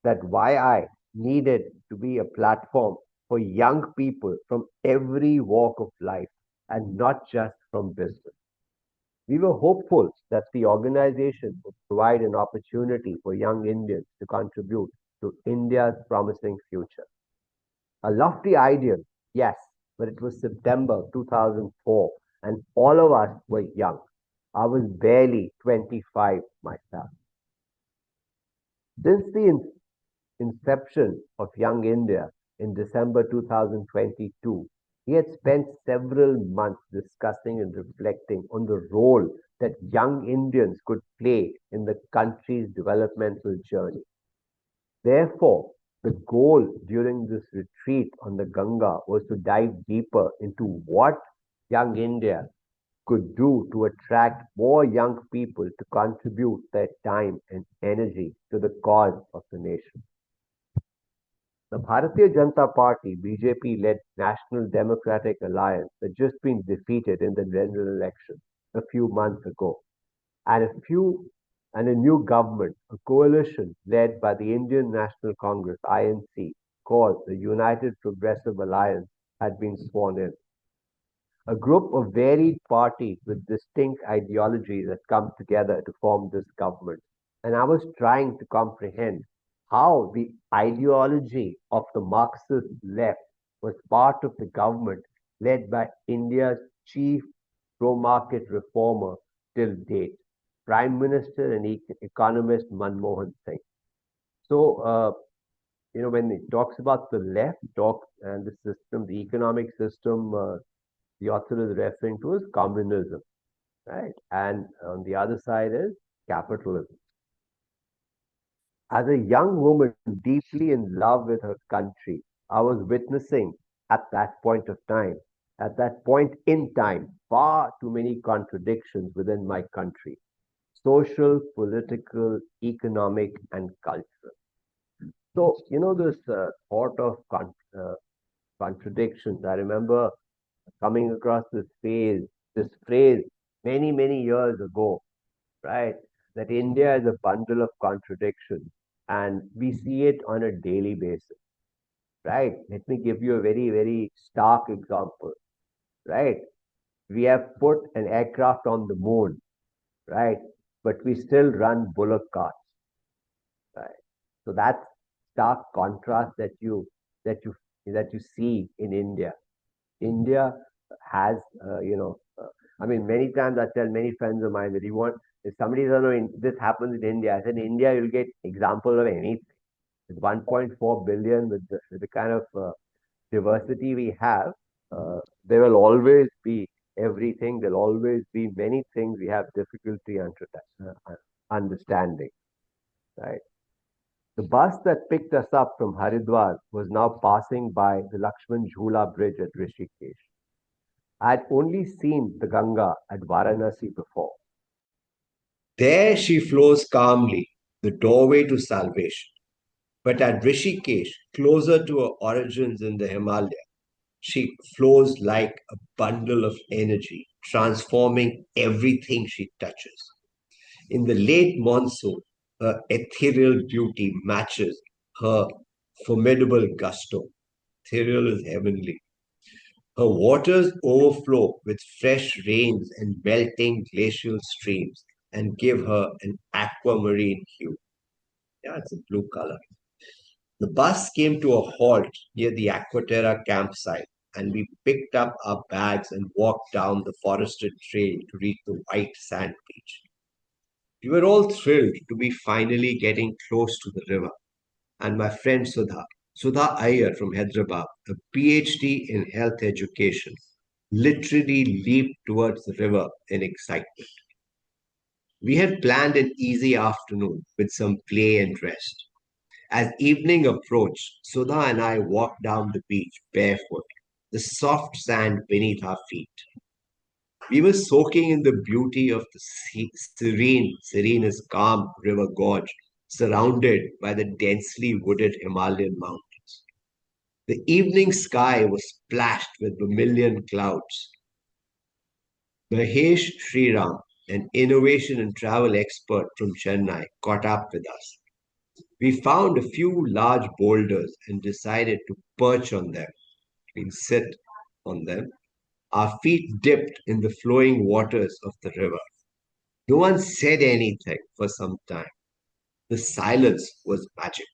A: that YI needed to be a platform for young people from every walk of life and not just from business. We were hopeful that the organization would provide an opportunity for young Indians to contribute to India's promising future. A lofty ideal, yes, but it was September 2004 and all of us were young. I was barely 25 myself. Since the inception of Young India in December 2022, he had spent several months discussing and reflecting on the role that young Indians could play in the country's developmental journey. Therefore, the goal during this retreat on the Ganga was to dive deeper into what Young India could do to attract more young people to contribute their time and energy to the cause of the nation. The Bharatiya Janata Party, BJP led National Democratic Alliance, had just been defeated in the general election a few months ago, and a new government, a coalition led by the Indian National Congress (INC), called the United Progressive Alliance, had been sworn in. A group of varied parties with distinct ideologies had come together to form this government. And I was trying to comprehend how the ideology of the Marxist left was part of the government led by India's chief pro market reformer till date, Prime Minister and economist Manmohan Singh. So, when it talks about the left, talk and the system, the economic system, the author is referring to is communism, right? And on the other side is capitalism. As a young woman deeply in love with her country, I was witnessing at that point in time, far too many contradictions within my country social, political, economic, and cultural. So, this thought of contradictions. I remember coming across this phrase many, many years ago, right? That India is a bundle of contradictions and we see it on a daily basis, right? Let me give you a very, very stark example, right? We have put an aircraft on the moon, right? But we still run bullock carts, right? So that's stark contrast that you that you see in India. India has, I mean, many times I tell many friends of mine that you want, if somebody says, no, this happens in India, I said, in India, you'll get example of anything. With 1.4 billion, with the kind of diversity we have, there will always be everything. There'll always be many things we have difficulty understanding, right? The bus that picked us up from Haridwar was now passing by the Lakshman Jhula bridge at Rishikesh. I had only seen the Ganga at Varanasi before. There she flows calmly, the doorway to salvation. But at Rishikesh, closer to her origins in the Himalaya, she flows like a bundle of energy, transforming everything she touches. In the late monsoon, her ethereal beauty matches her formidable gusto. Ethereal is heavenly. Her waters overflow with fresh rains and melting glacial streams and give her an aquamarine hue. Yeah, it's a blue color. The bus came to a halt near the Aquaterra campsite, and we picked up our bags and walked down the forested trail to reach the white sand beach. We were all thrilled to be finally getting close to the river, and my friend Sudha Iyer from Hyderabad, a PhD in health education, literally leaped towards the river in excitement. We had planned an easy afternoon with some play and rest. As evening approached, Sudha and I walked down the beach barefoot, the soft sand beneath our feet. We were soaking in the beauty of the serene as calm river gorge, surrounded by the densely wooded Himalayan mountains. The evening sky was splashed with vermilion clouds. Mahesh Sriram, an innovation and travel expert from Chennai, caught up with us. We found a few large boulders and decided to perch on them. We sit on them. Our feet dipped in the flowing waters of the river. No one said anything for some time. The silence was magical.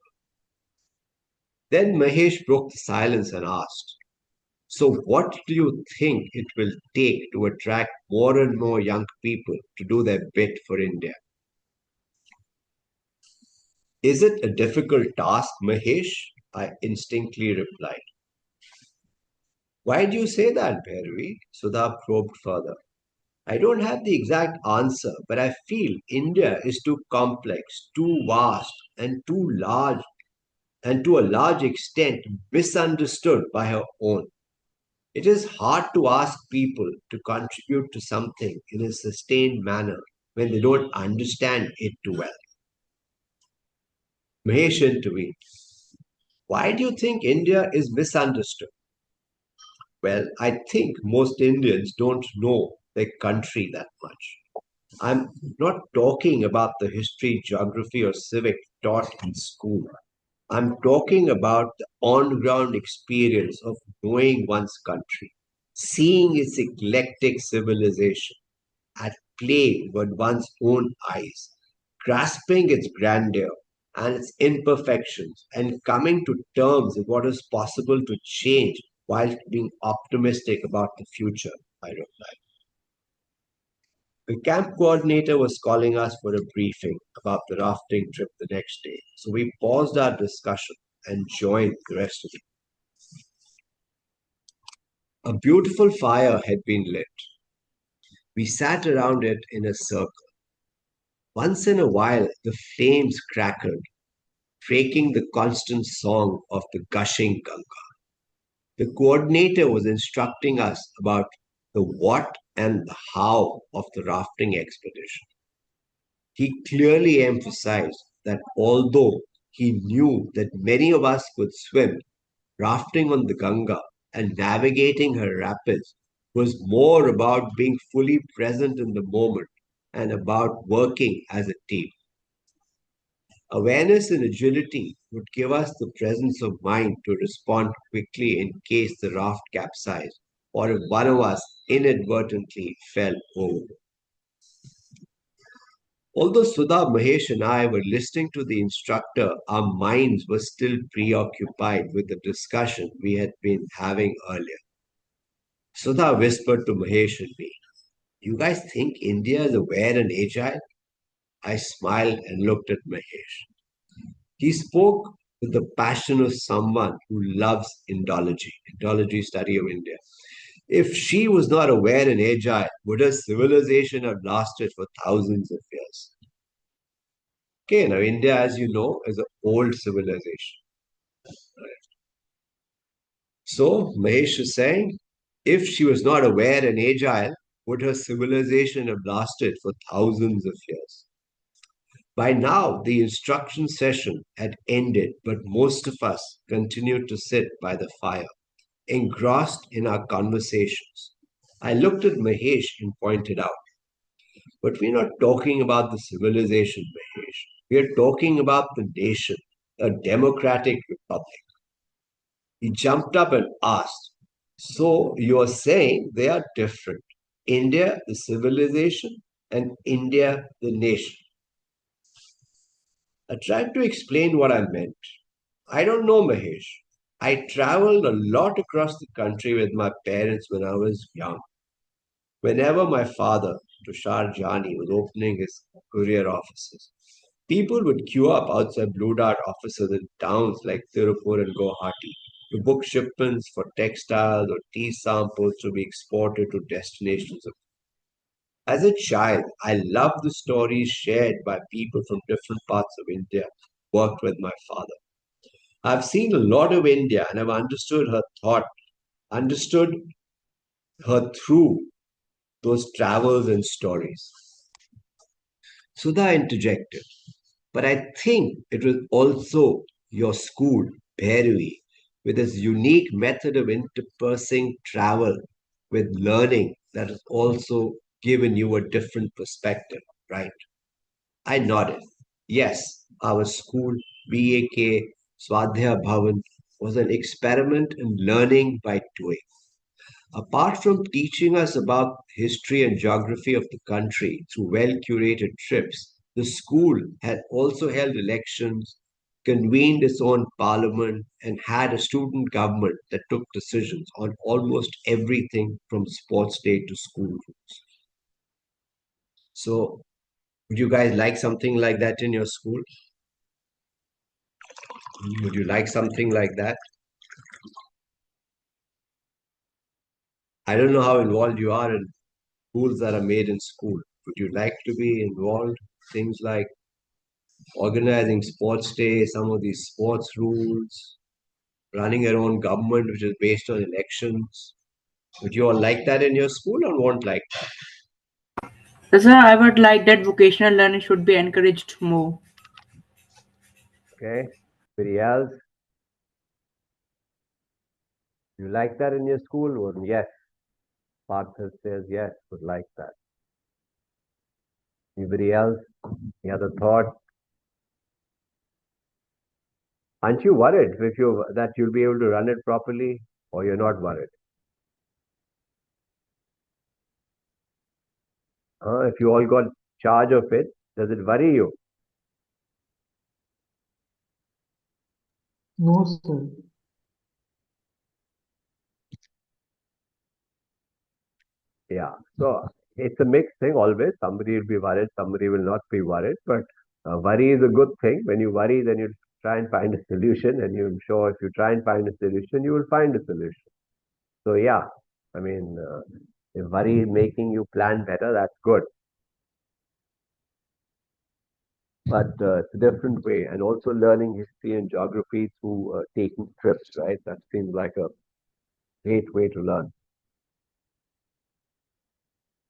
A: Then Mahesh broke the silence and asked, "So, what do you think it will take to attract more and more young people to do their bit for India?" "Is it a difficult task, Mahesh?" I instinctively replied. "Why do you say that, Bhairavi?" Sudha probed further. "I don't have the exact answer, but I feel India is too complex, too vast, and too large, and to a large extent misunderstood by her own. It is hard to ask people to contribute to something in a sustained manner when they don't understand it too well." Mahesh intervened. "Why do you think India is misunderstood?" "Well, I think most Indians don't know their country that much. I'm not talking about the history, geography, or civic taught in school. I'm talking about the on ground experience of knowing one's country, seeing its eclectic civilization at play with one's own eyes, grasping its grandeur and its imperfections, and coming to terms with what is possible to change while being optimistic about the future," I replied. The camp coordinator was calling us for a briefing about the rafting trip the next day, so we paused our discussion and joined the rest of it. A beautiful fire had been lit. We sat around it in a circle. Once in a while, the flames crackled, breaking the constant song of the gushing Ganga. The coordinator was instructing us about the what and the how of the rafting expedition. He clearly emphasized that although he knew that many of us could swim, rafting on the Ganga and navigating her rapids was more about being fully present in the moment and about working as a team. Awareness and agility would give us the presence of mind to respond quickly in case the raft capsized or if one of us inadvertently fell overboard. Although Sudha, Mahesh, and I were listening to the instructor, our minds were still preoccupied with the discussion we had been having earlier. Sudha whispered to Mahesh and me, "You guys think India is aware and agile?" I smiled and looked at Mahesh. He spoke with the passion of someone who loves Indology, Indology study of India. If she was not aware and agile, would her civilization have lasted for thousands of years? Okay, now India, as you know, is an old civilization. So Mahesh is saying, if she was not aware and agile, would her civilization have lasted for thousands of years? By now, the instruction session had ended, but most of us continued to sit by the fire, engrossed in our conversations. I looked at Mahesh and pointed out, but we're not talking about the civilization, Mahesh. We're talking about the nation, a democratic republic. He jumped up and asked, so you're saying they are different? India, the civilization, and India, the nation. I tried to explain what I meant. I don't know, Mahesh. I traveled a lot across the country with my parents when I was young. Whenever my father, Tushar Jani, was opening his courier offices, people would queue up outside Blue Dart offices in towns like Tirupur and Guwahati to book shipments for textiles or tea samples to be exported to destinations. As a child, I loved the stories shared by people from different parts of India who worked with my father. I've seen a lot of India and have understood her through those travels and stories. Sudha interjected, but I think it was also your school, Bhairavi, with its unique method of interspersing travel with learning that has also given you a different perspective, right? I nodded. Yes, our school, BAK Swadhyaya Bhavan, was an experiment in learning by doing. Apart from teaching us about history and geography of the country through well curated trips, the school had also held elections, convened its own parliament, and had a student government that took decisions on almost everything from sports day to school rules. So, would you guys like something like that in your school? Would you like something like that? I don't know how involved you are in rules that are made in school. Would you like to be involved? Things like organizing sports day, some of these sports rules, running your own government, which is based on elections. Would you all like that in your school or won't like that?
L: So, sir, I would like that vocational learning should be encouraged more.
A: Okay. Anybody else? You like that in your school? Or yes. Partha says yes, would like that. Anybody else? Any other thought? Aren't you worried if you that you'll be able to run it properly, or you're not worried? If you all got charge of it, does it worry you?
G: No, sir.
A: Yeah. So it's a mixed thing always. Somebody will be worried, somebody will not be worried. But worry is a good thing. When you worry, then you try and find a solution, and you're sure if you try and find a solution, you will find a solution. So yeah, I mean, if worry is making you plan better, that's good. But it's a different way, and also learning history and geography through taking trips, right? That seems like a great way to learn.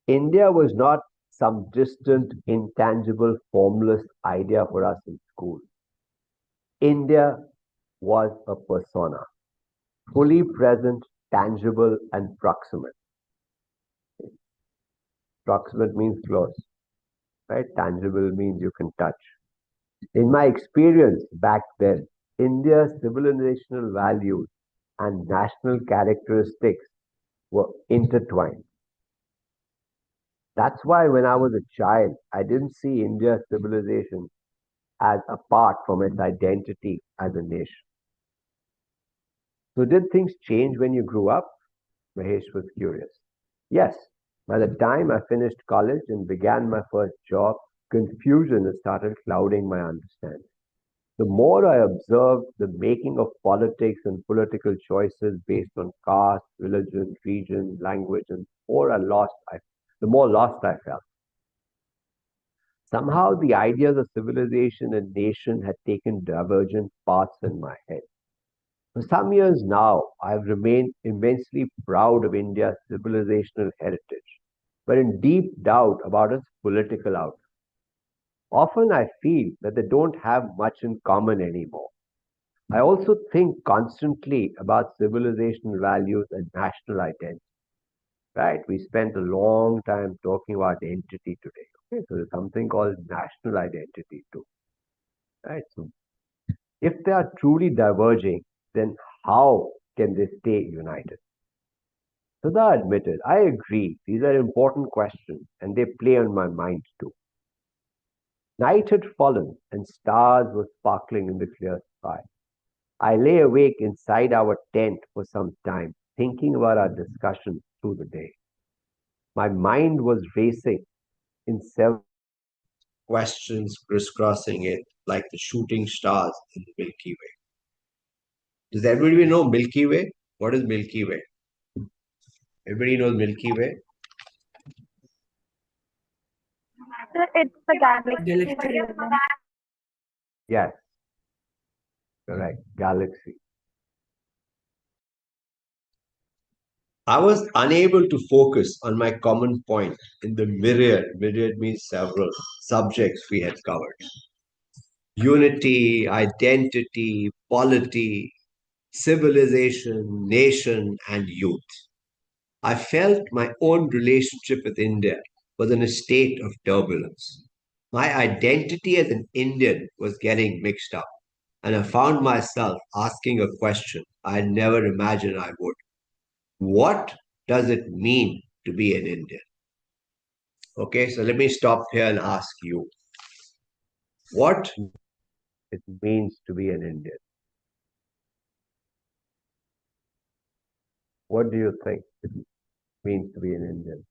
A: India was not some distant, intangible, formless idea for us in school. India was a persona, fully present, tangible, and proximate. Proximate means close, right? Tangible means you can touch. In my experience back then, India's civilizational values and national characteristics were intertwined. That's why when I was a child, I didn't see India's civilization as apart from its identity as a nation. So, did things change when you grew up? Mahesh was curious. Yes, by the time I finished college and began my first job, confusion had started clouding my understanding. The more I observed the making of politics and political choices based on caste, religion, region, language, and the more lost I felt. Somehow the ideas of civilization and nation had taken divergent paths in my head. For some years now, I've remained immensely proud of India's civilizational heritage, but in deep doubt about its political outcome. Often I feel that they don't have much in common anymore. I also think constantly about civilizational values and national identity. Right? We spent a long time talking about identity today. Okay, so there's something called national identity too. Right? So if they are truly diverging, then how can they stay united? Sudha admitted, I agree, these are important questions and they play on my mind too. Night had fallen and stars were sparkling in the clear sky. I lay awake inside our tent for some time, thinking about our discussions through the day. My mind was racing in several questions, crisscrossing it like the shooting stars in the Milky Way. Does everybody know Milky Way? What is Milky Way? Everybody knows Milky Way?
I: So it's the galaxy
L: Galaxy.
I: we live in.
A: Yes, correct. Galaxy. I was unable to focus on my common point in the myriad means several subjects we had covered. Unity, identity, polity, civilization, nation, and youth. I felt my own relationship with India was in a state of turbulence. My identity as an Indian was getting mixed up, and I found myself asking a question I had never imagined I would. What does it mean to be an Indian? Okay, so let me stop here and ask you what it means to be an Indian. What do you think it means to be an Indian?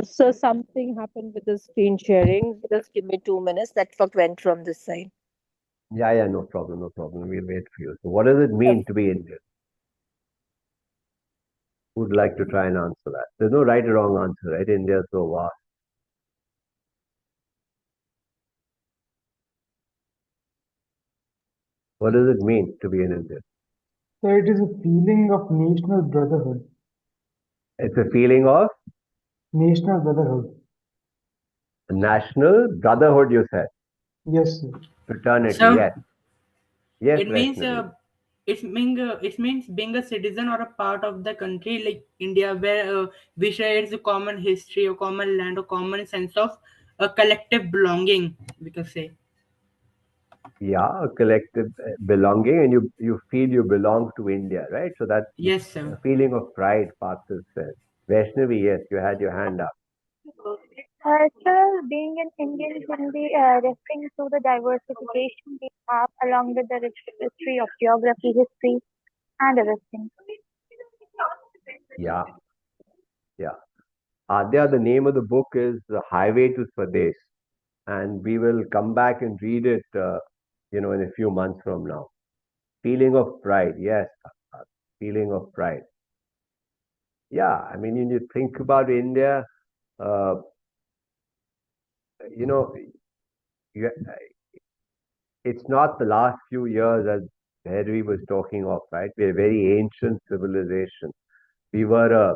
M: So something happened with the screen sharing. Just give me 2 minutes. Network went from this side.
A: Yeah, no problem, no problem. We'll wait for you. So, what does it mean to be Indian? Who'd like to try and answer that? There's no right or wrong answer, right? India is so vast. What does it mean to be an Indian?
G: So it is a feeling of national brotherhood.
A: It's a feeling of
G: National brotherhood.
A: national brotherhood, you said.
G: Yes, sir.
A: Fraternity,
L: So
A: yes. Yes,
L: it means
A: Vaishnavi.
L: it means being a citizen or a part of the country like India, where we share a common history, a common land, a common sense of a collective belonging. We could say.
A: Yeah, a collective belonging, and you feel you belong to India, right? So that's the
L: Yes, sir.
A: feeling of pride, Partha says. Vaishnavi, yes, you had your hand up.
I: So being an Indian can be referring to the diversification we have along with the rich history of geography, history, and other things.
A: Yeah, yeah. Adya, the name of the book is The Highway to Swades, and we will come back and read it, in a few months from now. Feeling of pride, yes, feeling of pride. Yeah, I mean, when you think about India, uh, you know, you, it's not the last few years as Henry was talking of, right? We're a very ancient civilization. We were a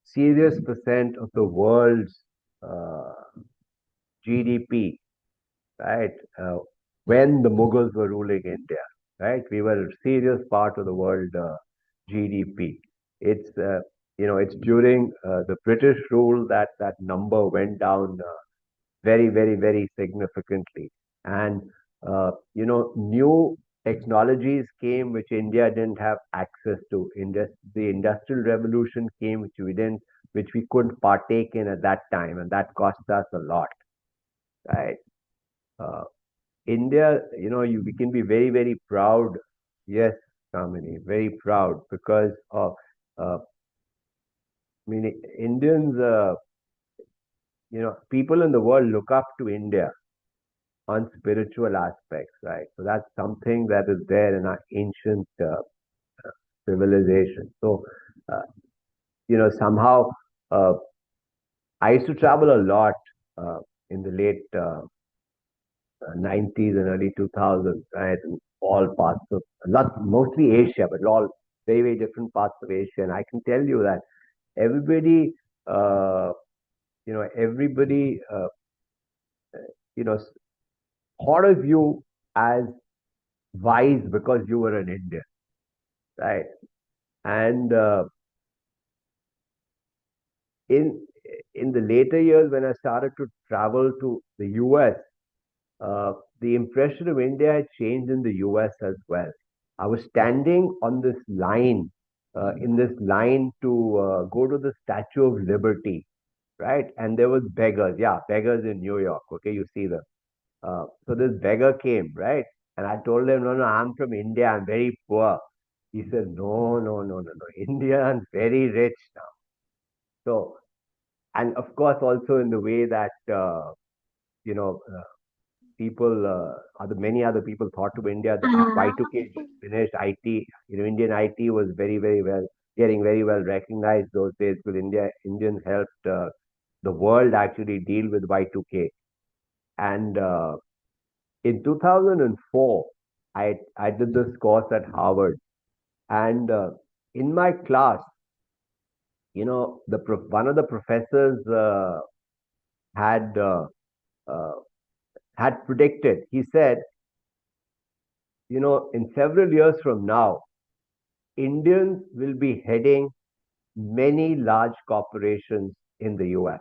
A: serious percent of the world's uh, GDP, right? When the Mughals were ruling India, right? We were a serious part of the world GDP. It's during the British rule that that number went down very, very, very significantly. And new technologies came which India didn't have access to. The Industrial Revolution came which we couldn't partake in at that time, and that cost us a lot, right? Uh, India, we can be very, very proud. Yes, Kamini, very proud because of, Indians, people in the world look up to India on spiritual aspects, right? So that's something that is there in our ancient civilization. So, uh, somehow uh, I used to travel a lot in the late 90s and early 2000s, right? In all parts of, mostly Asia, but all very, very different parts of Asia. And I can tell you that everybody, everybody thought of you as wise because you were an Indian, right? And in in the later years, when I started to travel to the US, the impression of India had changed in the US as well. I was standing on this line, in this line to go to the Statue of Liberty, right? And there was beggars, yeah, beggars in New York. Okay, you see them. So this beggar came, right? And I told him, no, no, I'm from India. I'm very poor. He said, no, no, no, no, no. India, I'm very rich now. So, and of course, also in the way that, you know, people, many other people thought to India, the Y2K just finished. IT, Indian IT was very, very well, getting very well recognized those days because Indians helped the world actually deal with Y2K. And in 2004, I did this course at Harvard, and in my class, one of the professors had uh, uh, had predicted. He said, in several years from now, Indians will be heading many large corporations in the US.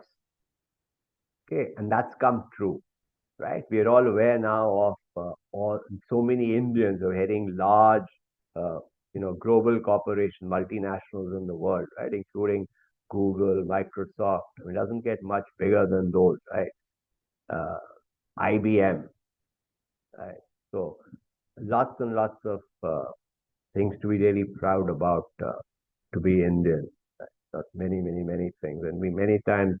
A: Okay, and that's come true, right? We are all aware now of all so many Indians are heading large, uh, global corporation, multinationals in the world, right? Including Google, Microsoft. I mean, it doesn't get much bigger than those, right? Uh, IBM, right? So lots and lots of things to be really proud about to be Indian. Right? Many, many, many things, and we many times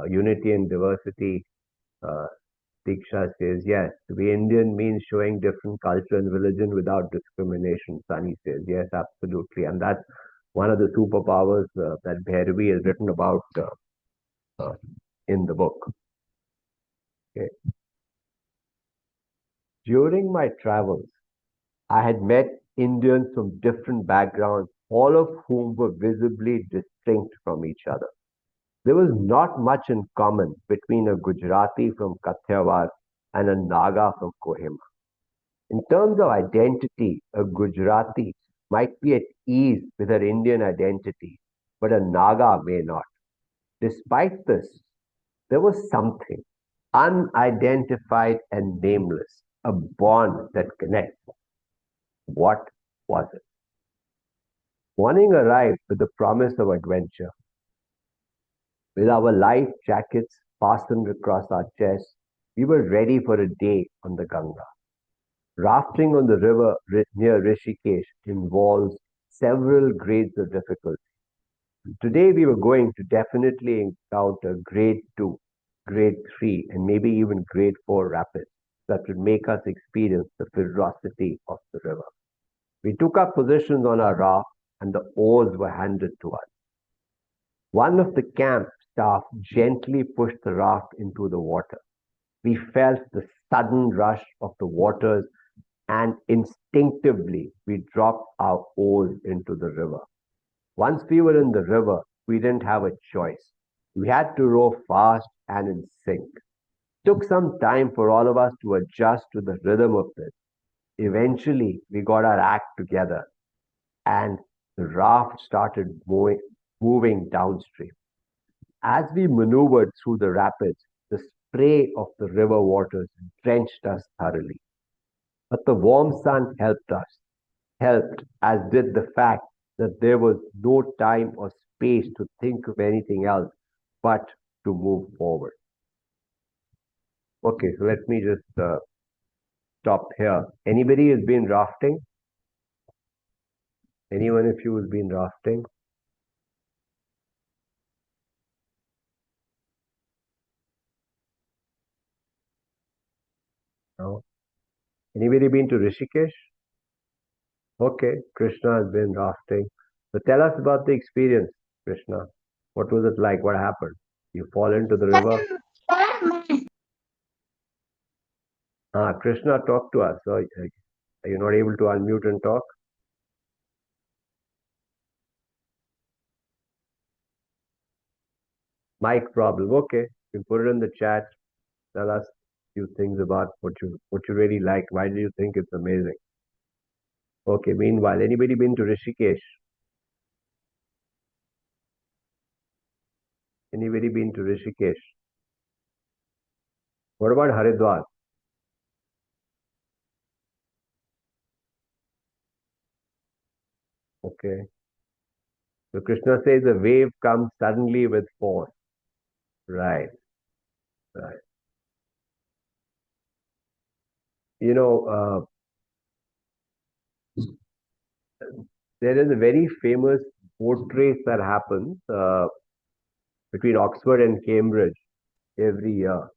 A: unity and diversity. Uh, Diksha says, yes, to be Indian means showing different culture and religion without discrimination. Sunny says, yes, absolutely. And that's one of the superpowers that Bhairavi has written about uh, in the book. Okay. During my travels, I had met Indians from different backgrounds, all of whom were visibly distinct from each other. There was not much in common between a Gujarati from Kathiawar and a Naga from Kohima. In terms of identity, a Gujarati might be at ease with her Indian identity, but a Naga may not. Despite this, there was something unidentified and nameless, a bond that connects. What was it? Morning arrived with the promise of adventure. With our life jackets fastened across our chests, we were ready for a day on the Ganga. Rafting on the river near Rishikesh involves several grades of difficulty. Today we were going to definitely encounter grade 2, grade 3, and maybe even grade 4 rapids that would make us experience the ferocity of the river. We took up positions on our raft and the oars were handed to us. One of the camp staff gently pushed the raft into the water. We felt the sudden rush of the waters and instinctively we dropped our oars into the river. Once we were in the river, we didn't have a choice. We had to row fast and in sync. It took some time for all of us to adjust to the rhythm of this. Eventually, we got our act together and the raft started moving downstream. As we maneuvered through the rapids, the spray of the river waters drenched us thoroughly. But the warm sun helped, as did the fact that there was no time or space to think of anything else but to move forward. Okay, so let me just stop here. Anybody has been rafting? Anyone of you has been rafting? No? Anybody been to Rishikesh? Okay, Krishna has been rafting. So tell us about the experience, Krishna. What was it like? What happened? You fall into the river? Krishna, talk to us. So, are you not able to unmute and talk? Mic problem. Okay, you can put it in the chat. Tell us. few things about what you really like. Why do you think it's amazing? Okay, meanwhile, anybody been to Rishikesh? Anybody been to Rishikesh? What about Haridwar? Okay. So Krishna says a wave comes suddenly with force. Right, right. You know, there is a very famous boat race that happens between Oxford and Cambridge every year.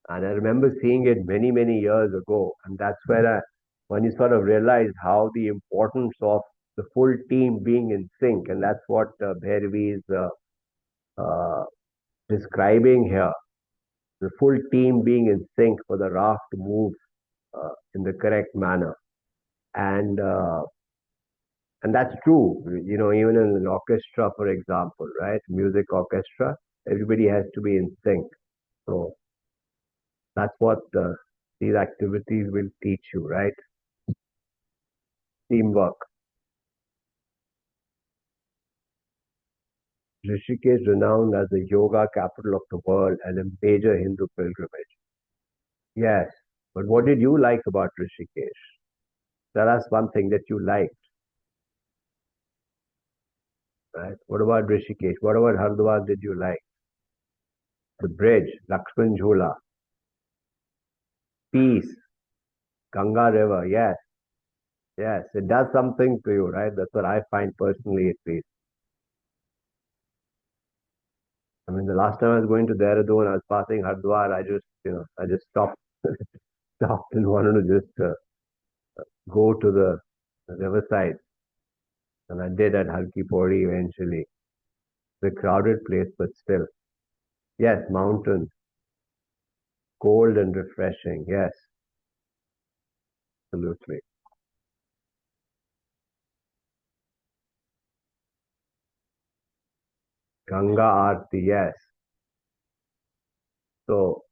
A: And I remember seeing it many, many years ago. And that's where when you sort of realize how the importance of the full team being in sync. And that's what Bhairavi is uh, describing here. The full team being in sync for the raft to move in the correct manner. And uh, and that's true. You know, even in an orchestra, for example, right? Music orchestra, everybody has to be in sync. So that's what these activities will teach you, right? Teamwork. Rishikesh renowned as the yoga capital of the world and a major Hindu pilgrimage. Yes, but what did you like about Rishikesh? Tell us one thing that you liked, right? What about Rishikesh? What about Haridwar did you like? The bridge, Lakshman Jhula, peace, Ganga River. Yes, yes, it does something to you, right? That's what I find personally at least. I mean, the last time I was going to Dehradun, I was passing Haridwar. I just stopped, stopped and wanted to just go to the riverside. And I did at Halki Pori eventually. It's a crowded place, but still. Yes, mountains, cold and refreshing. Yes, absolutely. Ganga Aarti, yes. So,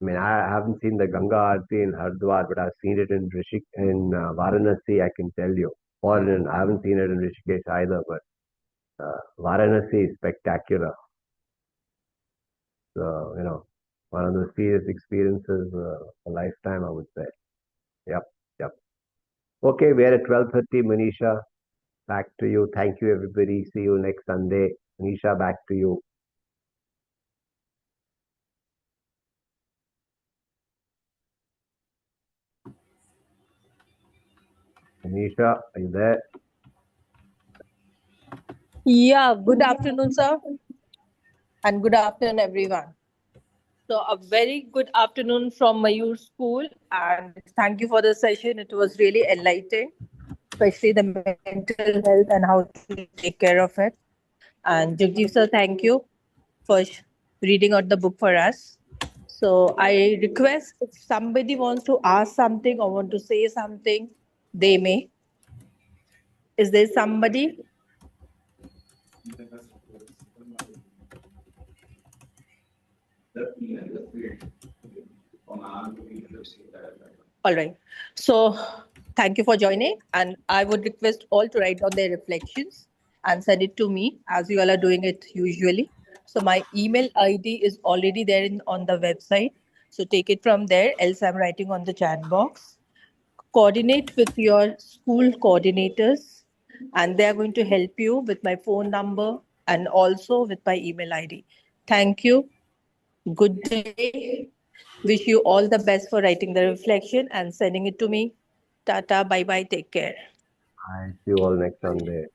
A: I mean, I haven't seen the Ganga Aarti in Haridwar, but I've seen it in Varanasi, I can tell you. I haven't seen it in Rishikesh either, but Varanasi is spectacular. So, one of the serious experiences of a lifetime, I would say. Yep, yep. Okay, we're at 12:30, Manisha. Back to you. Thank you, everybody. See you next Sunday. Manisha, back to you. Manisha, are you there?
M: Yeah, good afternoon, sir, and good afternoon, everyone. So, a very good afternoon from Mayoor School, and thank you for the session. It was really enlightening, especially the mental health and how to take care of it. And Jugjiv, sir, thank you for reading out the book for us. So, I request if somebody wants to ask something or want to say something, they may. Is there somebody? All right. So thank you for joining. And I would request all to write down their reflections and send it to me as you all are doing it usually. So my email ID is already there on the website. So take it from there, else I'm writing on the chat box. Coordinate with your school coordinators, and they are going to help you with my phone number and also with my email ID. Thank you. Good day. Wish you all the best for writing the reflection and sending it to me. Tata, bye bye, take care.
A: I see you all next Sunday.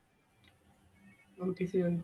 L: Okay, see you.